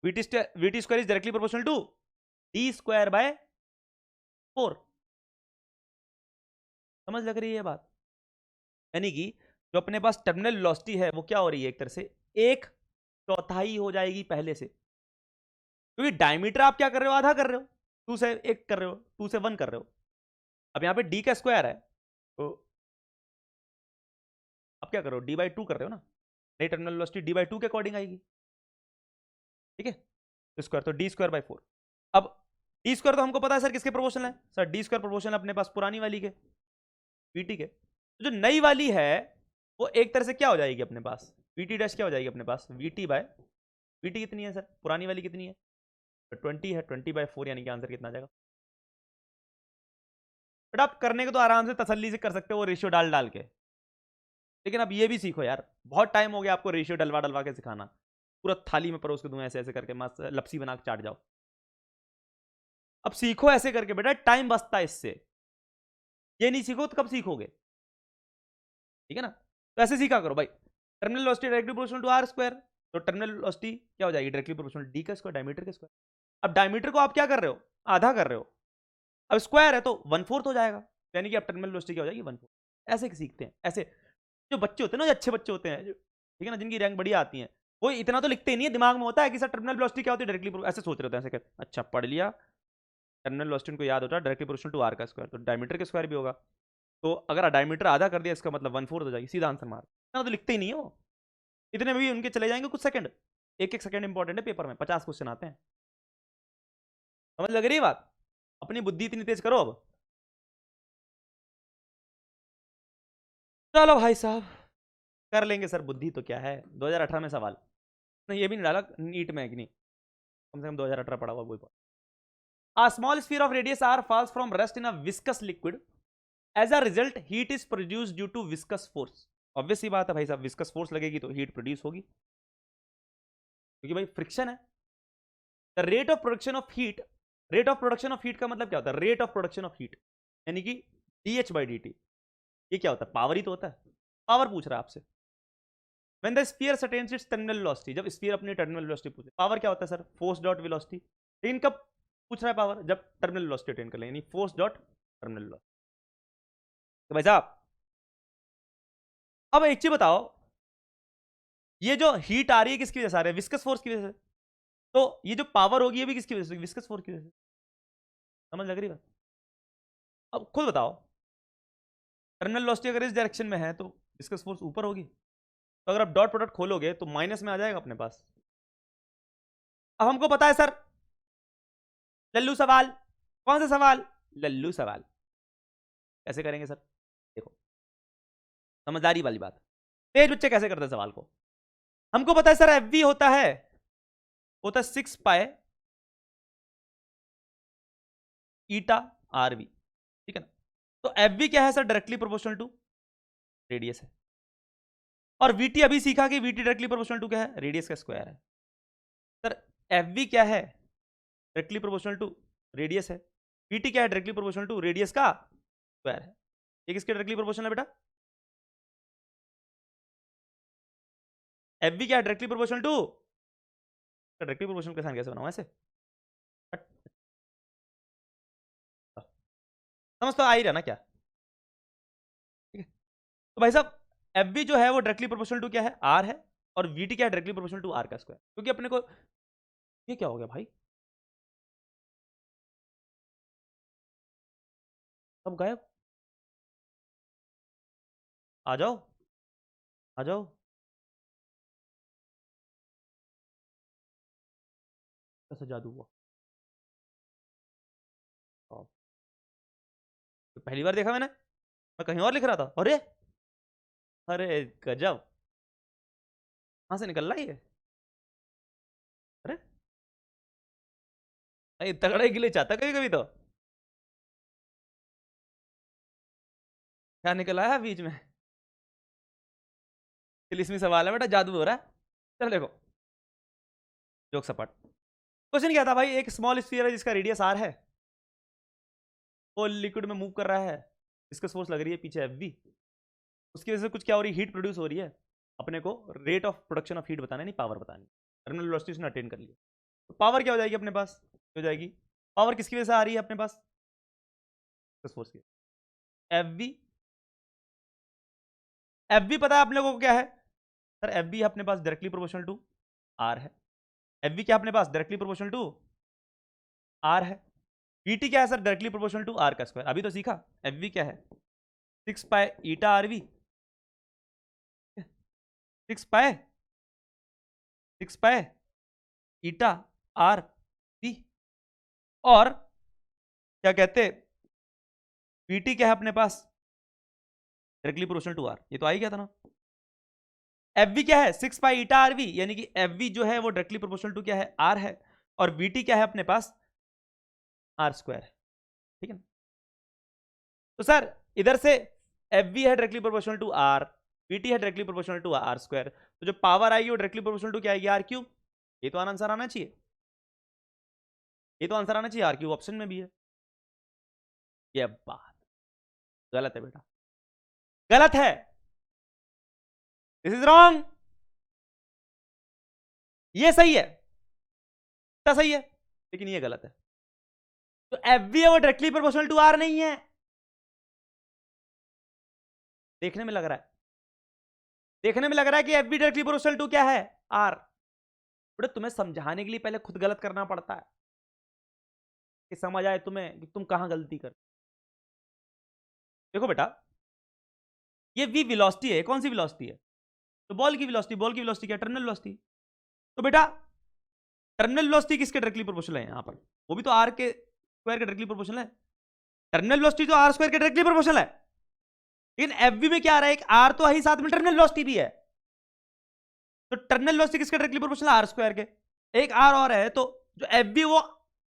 [SPEAKER 2] VT square is directly proportional to d square by 4। समझ लग रही है बात? यानी कि जो अपने पास टर्मिनल वेलोसिटी है वो क्या हो रही है, एक तरह से 1/4 हो जाएगी पहले से, क्योंकि डायमीटर आप क्या कर रहे हो, आधा कर रहे हो, 2 से 1 कर रहे हो, 2 से 1 कर रहे हो। अब यहां पे डी का स्क्वायर है, तो आप क्या कर रहे हो, डी बाई 2 कर रहे हो ना, नई टर्मिनल वेलोसिटी डी बाई 2 के अकॉर्डिंग आएगी, ठीक है, स्क्वायर, तो डी स्क्वायर बाई 4। अब डी स्क्वायर तो हमको पता है सर किसके प्रोपोर्शनल है, सर डी स्क्वायर प्रोपोर्शनल अपने पास पुरानी वाली के, वीटी के। तो जो नई वाली है वो एक तरह से क्या हो जाएगी अपने पास, वीटी डैश क्या हो जाएगी अपने पास, वीटी बाय, वीटी कितनी है सर, पुरानी वाली कितनी है, तो 20 है, 20/4, यानी कि आंसर कितना आ जाएगा। बट आप करने को तो आराम से तसल्ली से कर सकते हो वो रेशियो डाल डाल के, लेकिन अब ये भी सीखो यार, बहुत टाइम हो गया आपको रेशियो डलवा डलवा के सिखाना, पूरा थाली में परोस के दूं ऐसे ऐसे करके, मस्त लपसी बना के चाट जाओ। अब सीखो ऐसे करके बेटा, टाइम बचता है इससे, ये नहीं सीखो तो कब सीखोगे? ठीक है ना? तो ऐसे सीखा करो भाई। Terminal velocity directly proportional to R square, तो टर्मिनल वेलोसिटी क्या हो जाएगी? डायरेक्टली प्रोपोर्शनल डी का स्क्वायर, डायमीटर का स्क्वायर। अब डायमीटर को आप क्या कर रहे हो? आधा कर रहे हो। अब स्क्वायर है तो 1/4 हो जाएगा, यानी कि अब टर्मिनल वेलोसिटी क्या हो जाएगी? 1/4। ऐसे सीखते हैं। ऐसे जो बच्चे होते हैं ना, जो अच्छे बच्चे होते हैं, ठीक है ना, जिनकी रैंक बढ़िया आती है, वो इतना तो लिखते ही नहीं है, दिमाग में होता है कि सर टर्मिनल वेलोसिटी क्या होती है? डायरेक्टली ऐसे सोच रहे होते हैं, ऐसे कर, अच्छा पढ़ लिया, टर्मिनल वेलोसिटी उनको याद होता है डायरेक्टली प्रोपोर्शनल टू आर का स्क्वायर, तो डायमीटर का स्क्वायर भी होगा। तो अगर डायमीटर आधा कर दिया, इसका मतलब 1/4 हो जाएगी, सीधा आंसर मार। इतना तो लिखते ही नहीं है वो। इतने में भी उनके चले जाएंगे कुछ सेकंड। एक एक सेकंड इंपॉर्टेंट है पेपर में, 50 क्वेश्चन आते हैं। समझ लग रही है बात? अपनी बुद्धि इतनी तेज करो अब। चलो भाई साहब, कर लेंगे सर, बुद्धि तो क्या है। 2018 में सवाल नहीं, ये भी नहीं डाला नीट में कि नहीं, कम से कम 2018 पढ़ा हुआ कोई। A small sphere of radius r falls from rest in a viscous liquid. As a result, heat is produced due to viscous force. Obvious सी बात है भाई साहब, विस्कस फोर्स लगेगी तो हीट प्रोड्यूस होगी, क्योंकि भाई फ्रिक्शन है। The rate of production of heat, rate of production of heat का मतलब क्या होता है? Rate of production of heat, यानी कि dH/dt। ये क्या होता है? पावर ही तो होता है। पावर पूछ रहा है आपसे। When the sphere attains its terminal velocity, जब स्फीयर अपनी टर्मिनल वेलोसिटी पूछे, पावर क्या होता है सर? Force dot velocity. लेकिन कब पूछ रहा है पावर? जब टर्मिनल वेलोसिटी अटेन कर ले, यानी फोर्स डॉट टर्मिनल वेलोसिटी। तो भाई साहब अब एक चीज बताओ, ये जो हीट आ रही है किसकी वजह से आ रही है? विस्कस फोर्स की वजह से। तो ये जो पावर होगी ये भी किसकी वजह से? विस्कस फोर्स की वजह से। समझ लग रही बात? अब खुद बताओ, टर्मिनल वेलोसिटी अगर इस डायरेक्शन में है तो विस्कस फोर्स ऊपर होगी, तो अगर आप डॉट प्रोडक्ट खोलोगे तो माइनस में आ जाएगा अपने पास। अब हमको पता है सर, लल्लू सवाल। कौन सा सवाल? लल्लू सवाल। कैसे करेंगे सर? देखो, समझदारी वाली बात। तेज बच्चे कैसे करते हैं सवाल को? हमको पता है सर एफ वी होता है 6 पाए ईटा आर वी, ठीक है ना? तो एफ वी क्या है sir? Directly proportional to radius है। और वीटी अभी सीखा कि वीटी डायरेक्टली प्रोपोर्शनल टू क्या है? रेडियस का स्क्वायर है। सर एफ वी क्या है? डायरेक्टली प्रोपोर्शनल टू रेडियस है। वीटी क्या है? डायरेक्टली प्रोपोर्शनल टू रेडियस का स्क्वायर है। ये किसके डायरेक्टली प्रोपोर्शनल है बेटा? एफ वी क्या है? Directly proportional to, directly proportional का साइन कैसे बनाऊं ऐसे? समझ तो आ ही रहा ना क्या? ठीक है, तो भाई साहब एफ बी जो है वो डायरेक्टली प्रोपोर्शनल टू क्या है? आर है। और वी टी क्या है? डायरेक्टली प्रोपोर्शनल टू आर का स्क्वायर। क्योंकि अपने को ये क्या हो गया भाई, सब गायब। आ जाओ, आ जाओ। कैसा जादू हुआ? आओ। तो पहली बार देखा मैं कहीं और लिख रहा था। अरे अरे गजब, कहां से निकल रहा है ये? अरे भाई तगड़ा ही गिले चाहता कभी कभी तो। क्या निकल आया बीच में? चल इसमें सवाल है बेटा, जादू हो रहा है। चल देखो, जोक सपाट। क्वेश्चन क्या था भाई? एक स्मॉल स्फीयर है जिसका रेडियस आर है, वो लिक्विड में मूव कर रहा है, इसका फोर्स लग रही है पीछे एफ वी। उसकी वजह से कुछ क्या हो रही है? हीट प्रोड्यूस हो रही है। अपने को rate of production of heat बताना है, नहीं पावर बतानी। टर्मिनल वेलोसिटी उसने अटेन कर लिया, तो पावर क्या हो जाएगी अपने पास? हो जाएगी पावर किसकी वजह से आ रही है अपने पास? फोर्स की। एफ वी, एफ वी पता है आप लोगों को क्या है? सर एफ वी अपने पास डायरेक्टली प्रोपोर्शनल टू आर है। एफ वी क्या अपने पास? डायरेक्टली प्रोपोर्शनल टू आर है। वीटी क्या है sir? Directly proportional to R का स्क्वायर। अभी तो सीखा। एफ वी क्या है? 6 पाए ईटा आर वी, 6 पाए 6 पाए ईटा आर वी। और क्या कहते, वीटी क्या है अपने पास? Directly proportional to R. ये तो आ ही गया था ना। एफ वी क्या है? 6 पाई ईटा आर वी, यानी कि एफ वी जो है वो डायरेक्टली प्रोपोर्शनल टू क्या है? आर है। और वीटी क्या है अपने पास? आर स्क्वायर है, ठीक है ना? तो सर इधर से एफ वी है directly proportional to R, VT है directly proportional to R square, तो जो पावर आएगी वो डायरेक्टली प्रोपोर्शनल टू क्या आएगी? R cube. ये तो आंसर आना चाहिए, ये तो आंसर आना चाहिए। आर क्यूब ऑप्शन में भी है। ये बात गलत है बेटा, गलत है, दिस इज रॉन्ग। ये सही है, इतना सही है, लेकिन ये गलत है। तो एफ बी है वो डायरेक्टली प्रोपोर्शनल टू आर नहीं है। देखने में लग रहा है, देखने में लग रहा है कि F B directly proportional to क्या है, आर। बेटा तुम्हें समझाने के लिए पहले खुद गलत करना पड़ता है कि समझ आए तुम्हें कि तुम कहां गलती कर। देखो बेटा, ये वी वेलोसिटी है, कौन सी वेलोसिटी है, तो बॉल की वेलोसिटी, बॉल की वेलोसिटी क्या, टर्मिनल वेलोसिटी। तो बेटा टर्मिनल वेलोसिटी किसके डायरेक्टली प्रोपोर्शनल है यहां पर, वो भी तो आर के स्क्वायर के डायरेक्टली प्रोपोर्शनल है। टर्मिनल वेलोसिटी तो आर स्क्वायर के डायरेक्टली प्रोपोर्शनल है, लेकिन एफबी में क्या आ रहा है, एक आर तो ही साथ में टर्मिनल वेलोसिटी भी है। तो टर्मिनल वेलोसिटी किसके डायरेक्टली प्रोपोर्शनल, आर स्क्वायर के। एक आर और है, तो जो एफबी वो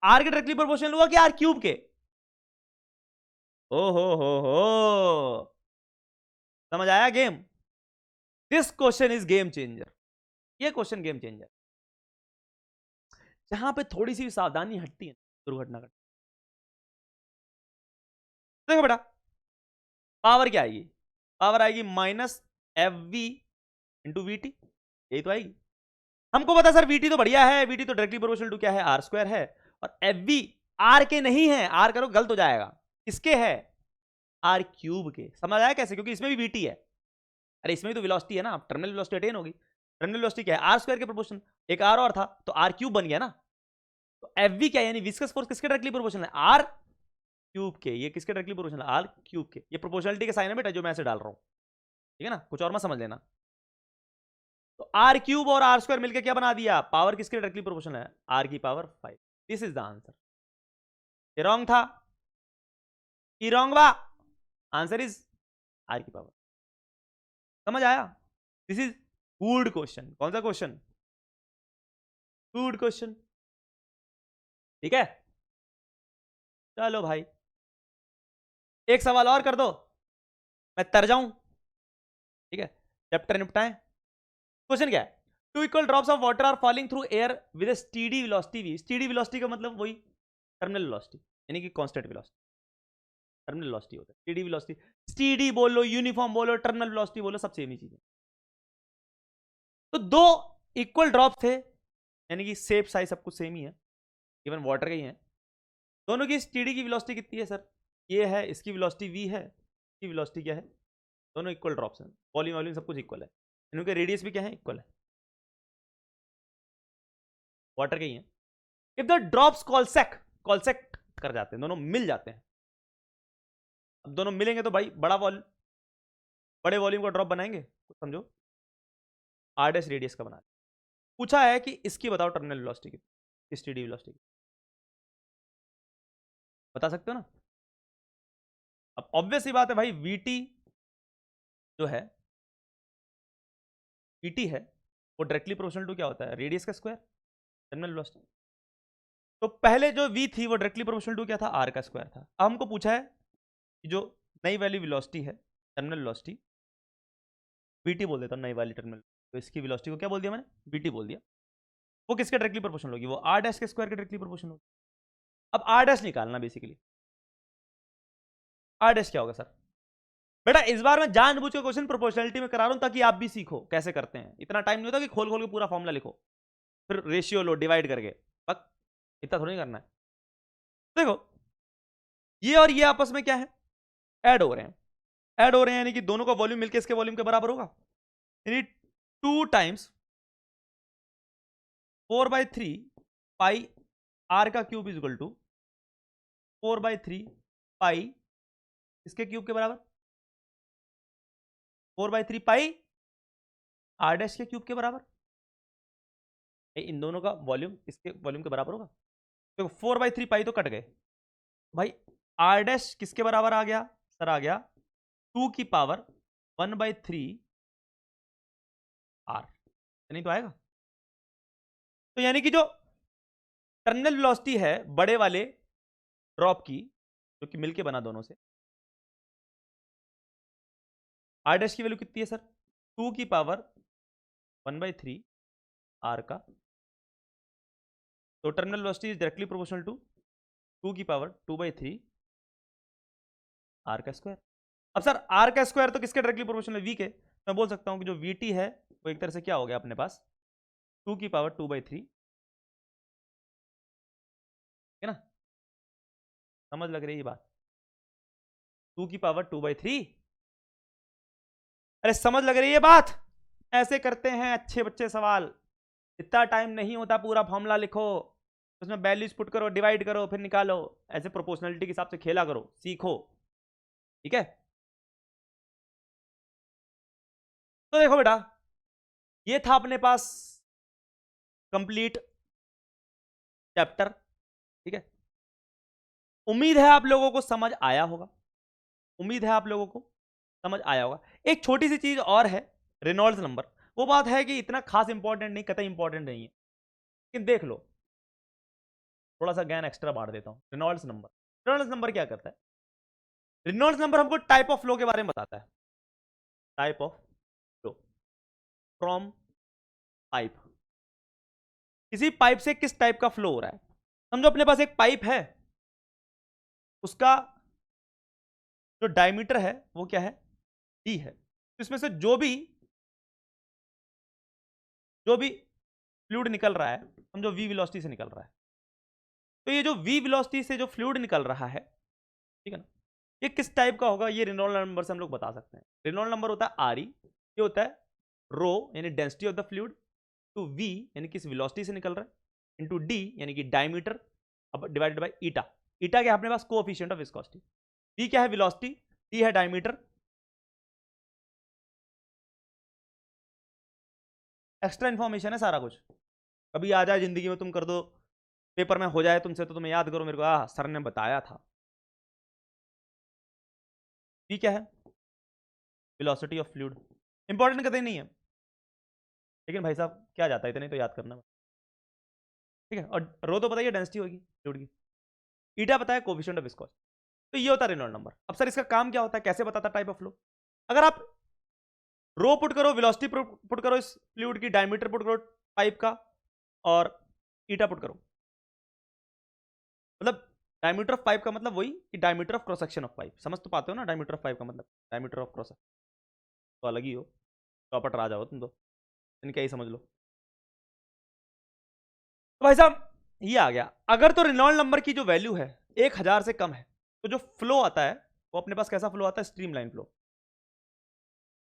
[SPEAKER 2] आर के डायरेक्टली प्रोपोर्शनल हुआ कि आर क्यूब के। ओ हो, समझ आया game. This question is game changer, ये क्वेश्चन गेम चेंजर। जहां पे थोड़ी सी सावधानी हटती है दुर्घटना घट। देखो बेटा पावर क्या आएगी, पावर आएगी minus F v into v t, यही तो आएगी। हमको पता सर वीटी तो बढ़िया है, वीटी तो डायरेक्टली प्रोपोर्शनल टू क्या है, आर स्क्वायर है। और एफ वी आर के नहीं है, आर करो गलत हो जाएगा, किसके है, आर क्यूब के। समझ आया कैसे, क्योंकि इसमें भी वीटी है। अरे इसमें भी तो वेलोसिटी है ना, टर्मिनल वेलोसिटी अटेन होगी। टर्मिनल वेलोसिटी क्या है, आर स्क्वायर के प्रोपोर्शनल, एक आर और था तो आर क्यूब बन गया ना। तो एफ वी क्या है, यानी विस्कस फोर्स किसके डायरेक्टली प्रोपोर्शनल है, आर क्यूब के। ये किसके डायरेक्टली प्रोपोर्शनल है, आर क्यूब के। ये प्रोपोर्शनलिटी के साइन है बेटा जो मैं ऐसे डाल रहा हूं, ठीक है ना, कुछ और मत समझ लेना। तो आर क्यूब और आर स्क्वायर मिलकर क्या बना दिया, पावर किसके डायरेक्टली प्रोपोर्शनल है, आर की power 5। This is the answer. ये रॉन्ग था, ये रॉन्ग बा, आंसर इज आर की पावर। समझ आया, दिस इज गुड क्वेश्चन। कौन सा क्वेश्चन, गुड क्वेश्चन, ठीक है। चलो भाई एक सवाल और कर दो, मैं तर जाऊं, ठीक है, चैप्टर निपटाएं। क्वेश्चन क्या है, two equal drops of water are falling through air with steady velocity v. Steady velocity का मतलब वही टर्मिनल वेलोसिटी, यानी कि कांस्टेंट वेलोसिटी। टर्मिनल वेलोसिटी होता है स्टीडी वेलोसिटी, स्टीडी बोलो, यूनिफॉर्म बोलो, टर्मिनल वेलोसिटी बोलो, सब सेम ही चीज है। तो दो इक्वल ड्रॉप थे, यानी कि शेप साइज सब कुछ सेम ही है, इवन वाटर के ही है। दोनों की स्टीडी की वेलोसिटी कितनी है सर, ये है, इसकी वेलोसिटी वी है, इसकी वेलोसिटी क्या है, दोनों इक्वल ड्रॉप्स हैं, वॉल्यूम वॉल्यूम सब कुछ इक्वल है, इनके रेडियस भी क्या है, इक्वल है, वाटर के ही है। इफ द ड्रॉप्स कॉलसेक्ट कर जाते हैं, दोनों मिल जाते हैं। अब दोनों मिलेंगे तो भाई बड़े वॉल्यूम का ड्रॉप बनाएंगे, कुछ समझो, आर डैश रेडियस का बना। पूछा है कि इसकी बताओ टर्मिनल वेलोसिटी की, स्टीडी वेलोसिटी की, बता सकते हो ना। अब ऑब्वियस ही बात है भाई, वीटी जो है, वीटी है वो डायरेक्टली प्रोपोर्शनल टू क्या होता है, रेडियस का स्क्वायर, टर्मिनल वेलोसिटी। तो पहले जो वी थी वो डायरेक्टली प्रोपोर्शनल टू क्या था, आर का स्क्वायर था। अब हमको पूछा है कि जो नई वाली वेलोसिटी है, टर्मिनल वेलोसिटी, वीटी बोल देता हूँ नई वाली टर्मिनल, तो इसकी वेलोसिटी को क्या बोल दिया मैंने, वीटी बोल दिया। वो किसके डायरेक्टली प्रोपोर्शनल होगी, वो आर डैश के स्क्वायर के डायरेक्टली प्रोपोर्शनल होगी। अब आर डैश निकालना बेसिकली, आर डैश क्या होगा सर। बेटा इस बार मैं जानबूझ के क्वेश्चन प्रोपोर्शनलिटी में करा रहा हूं ताकि आप भी सीखो कैसे करते हैं। इतना टाइम नहीं होता कि खोल खोल के पूरा फॉर्मूला लिखो, फिर रेशियो लो डिवाइड करके, पक इतना थोड़ी करना है। देखो ये और ये आपस में क्या है, ऐड हो रहे हैं, ऐड हो रहे हैं, यानी कि दोनों का वॉल्यूम मिलकर इसके वॉल्यूम के बराबर होगा, यानी 2 टाइम्स 4/3 पाई आर का क्यूब इज इक्वल टू 4/3 पाई इसके क्यूब के बराबर, 4/3 पाई आर डैश के क्यूब के बराबर। इन दोनों का वॉल्यूम इसके वॉल्यूम के बराबर होगा। देखो 4/3 पाई तो कट गए भाई, आर डैश किसके बराबर आ गया सर, आ गया 2 की पावर 1/3 आर, नहीं तो आएगा। तो यानी कि जो टर्मिनल वेलोसिटी है बड़े वाले ड्रॉप की, जो कि मिलके बना दोनों से, आर डैश की वैल्यू कितनी है सर, 2 की पावर 1/3 आर का। तो terminal velocity is directly proportional to 2 की पावर 2/3 आर का स्क्वायर। अब सर आर का स्क्वायर तो किसके डायरेक्टली प्रोपोर्शनल है, वी के। मैं बोल सकता हूं कि जो वी टी है वो एक तरह से क्या हो गया अपने पास 2⁻²/3, है ना। समझ लग रही है ये बात, 2⁻²/3। अरे समझ लग रही है बात। ऐसे करते हैं अच्छे बच्चे सवाल, इतना टाइम नहीं होता, पूरा फॉर्मूला लिखो, उसमें वैल्यूज पुट करो, डिवाइड करो, फिर निकालो, ऐसे प्रोपोर्शनलिटी के हिसाब से खेला करो, सीखो, ठीक है। तो देखो बेटा, ये था अपने पास कंप्लीट चैप्टर, ठीक है। उम्मीद है आप लोगों को समझ आया होगा, उम्मीद है आप लोगों को समझ आया होगा। एक छोटी सी चीज और है, रेनॉल्ड्स नंबर। वो बात है कि इतना खास इंपॉर्टेंट नहीं, कतई इंपॉर्टेंट नहीं है, लेकिन देख लो, थोड़ा सा ज्ञान एक्स्ट्रा बांट देता हूं। रेनॉल्ड्स नंबर, रेनॉल्ड्स नंबर क्या करता है? रेनॉल्ड्स नंबर हमको टाइप ऑफ फ्लो के बारे में बताता है। Type of flow from pipe, किसी पाइप से किस टाइप का फ्लो हो रहा है। समझो अपने पास एक पाइप है, उसका जो डायमीटर है वो क्या है, डी है। तो इसमें से जो भी फ्लूइड निकल रहा है, समझो वी वेलोसिटी से निकल रहा है, तो ये जो वी वेलोसिटी से जो फ्लूइड निकल रहा है, ठीक है ना, ये किस टाइप का होगा, ये रेनॉल्ड नंबर से हम लोग बता सकते हैं। रेनॉल्ड नंबर होता है आर ई, ये होता है रो यानी density of the fluid, to v यानी किस वेलोसिटी से निकल रहा है, इनटू डी यानी कि डायमीटर, अब डिवाइडेड बाय ईटा। ईटा क्या है अपने पास, कोएफिशिएंट ऑफ विस्कोसिटी। वी क्या है, वेलोसिटी, डी है डायमीटर। एक्स्ट्रा इन्फॉर्मेशन है सारा कुछ, कभी आ जाए जिंदगी में, तुम कर दो पेपर में हो जाए तुमसे, तो तुम्हें याद करो मेरे को, सर ने बताया था। वी क्या है, वेलोसिटी ऑफ फ्लूइड, इंपॉर्टेंट कतई नहीं है, लेकिन भाई साहब क्या जाता है, इतने तो याद करना, ठीक है। और रो तो पता ही है डेंसिटी होगी फ्लूइड की, ईटा पता है कोएफिशिएंट ऑफ विस्कोसिटी। तो ये होता है रेनॉल्ड नंबर। अब सर इसका काम क्या होता है, कैसे बताता टाइप ऑफ फ्लो? अगर आप रो पुट करो, वेलोसिटी पुट करो इस फ्लूइड की, डायमीटर पुट करो पाइप का, और ईटा पुट करो, मतलब डायमीटर ऑफ पाइप का मतलब वही कि diameter of cross section of pipe, समझ तो पाते हो ना, डायमीटर ऑफ पाइप का मतलब डायमीटर ऑफ क्रॉस, तो अलग ही हो, टॉपर आ जाओ तुम तो, इनका ही समझ लो। तो भाई साहब ये आ गया। अगर तो रेनॉल्ड नंबर की जो वैल्यू है 1000 से कम है, तो जो फ्लो आता है वो अपने पास कैसा फ्लो आता है, स्ट्रीमलाइन फ्लो।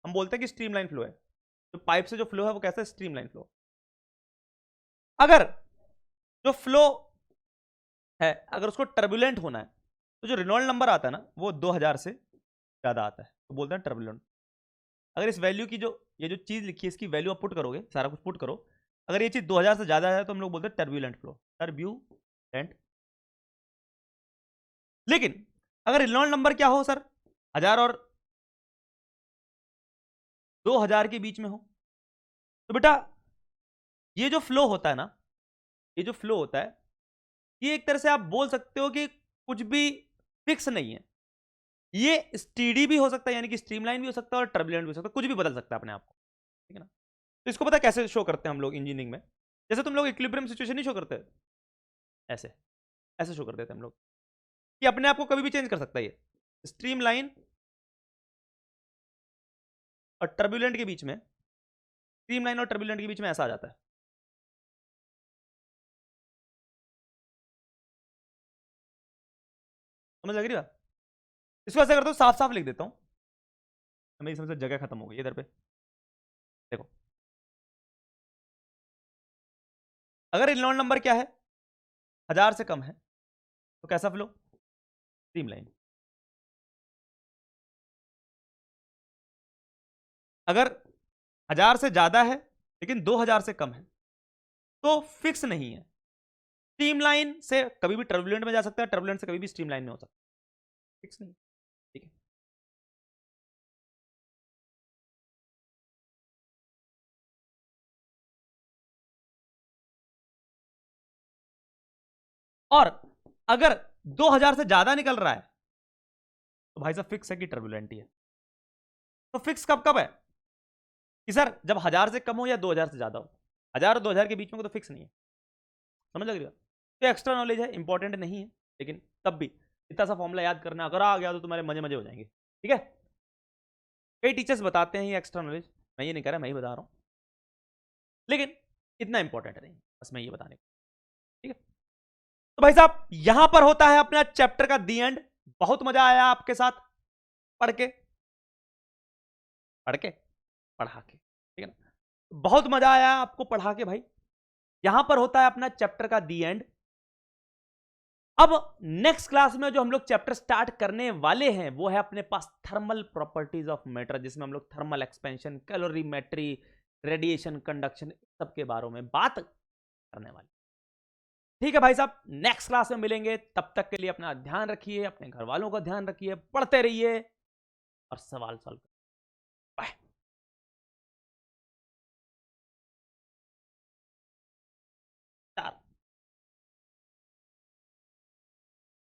[SPEAKER 2] हम बोलते हैं कि स्ट्रीमलाइन फ्लो है, तो पाइप से जो फ्लो है वो कैसा है, स्ट्रीमलाइन फ्लो। अगर जो फ्लो है अगर उसको टर्बुलेंट होना है, तो जो रेनॉल्ड नंबर आता है ना वो 2000 से ज्यादा आता है, तो बोलते हैं टर्बुलेंट। अगर इस वैल्यू की जो ये जो चीज लिखी है इसकी वैल्यू आप पुट करोगे, सारा कुछ पुट करो, अगर ये चीज 2000 से ज्यादा है तो हम लोग बोलते हैं टर्बुलेंट फ्लो, टर्ब्यूलेंट। लेकिन अगर रेनॉल्ड नंबर क्या हो सर, 1000 और 2000 के बीच में हो, तो बेटा ये जो फ्लो होता है ना, ये जो फ्लो होता है, ये एक तरह से आप बोल सकते हो कि कुछ भी फिक्स नहीं है, ये स्टीडी भी हो सकता है यानी कि स्ट्रीमलाइन भी हो सकता है, और टर्बुलेंट भी हो सकता है, कुछ भी बदल सकता है अपने आप को, ठीक है ना। तो इसको पता है कैसे शो करते हैं हम लोग इंजीनियरिंग में, जैसे तुम लोग इक्विलिब्रियम सिचुएशन नहीं शो करते, ऐसे ऐसे शो कर देते हैं हम लोग, कि अपने आप को कभी भी चेंज कर सकता है ये, स्ट्रीमलाइन और टर्बुलेंट के बीच में, स्ट्रीमलाइन और टर्बुलेंट के बीच में ऐसा आ जाता है। समझ लग रही बात? इसको ऐसा करता हूँ, साफ साफ लिख देता हूँ, मेरी समझ से जगह खत्म हो गई इधर पे। देखो अगर रेनॉल्ड नंबर क्या है, 1000 से कम है, तो कैसा फ्लो, स्ट्रीमलाइन। अगर 1000 से ज्यादा है लेकिन 2000 से कम है, तो फिक्स नहीं है, स्ट्रीमलाइन से कभी भी टर्बुलेंट में जा सकता है, टर्बुलेंट से कभी भी स्ट्रीमलाइन में हो सकता है, फिक्स नहीं, ठीक है। और अगर 2000 से ज्यादा निकल रहा है, तो भाई साहब फिक्स है कि टर्बुलेंट ही है। तो फिक्स कब कब है कि सर जब 1000 से कम हो या 2000 से ज्यादा हो, 1000 और 2000 के बीच में तो फिक्स नहीं है। समझ लग रही है? तो एक्स्ट्रा नॉलेज है, इंपॉर्टेंट नहीं है, लेकिन तब भी इतना सा फॉर्मूला याद करना, अगर आ गया तो तुम्हारे मजे मजे हो जाएंगे, ठीक है। कई टीचर्स बताते हैं ये एक्स्ट्रा नॉलेज, मैं ये नहीं कह रहा, मैं ही बता रहा हूं, लेकिन इतना इंपॉर्टेंट नहीं, बस मैं ये बताने को, ठीक है। तो भाई साहब यहां पर होता है अपना चैप्टर का दी एंड। बहुत मजा आया आपके साथ पढ़ के पढ़ा के, ठीक है ना, बहुत मजा आया आपको पढ़ा के भाई। यहां पर होता है अपना चैप्टर का दी एंड। अब नेक्स्ट क्लास में जो हम लोग चैप्टर स्टार्ट करने वाले हैं वो है अपने पास थर्मल प्रॉपर्टीज ऑफ मैटर, जिसमें हम लोग thermal expansion, calorimetry, radiation, conduction, सबके बारे में बात करने वाले। ठीक है भाई साहब, नेक्स्ट क्लास में मिलेंगे, तब तक के लिए अपना ध्यान रखिए, अपने घर वालों का ध्यान रखिए, पढ़ते रहिए और सवाल सॉल्व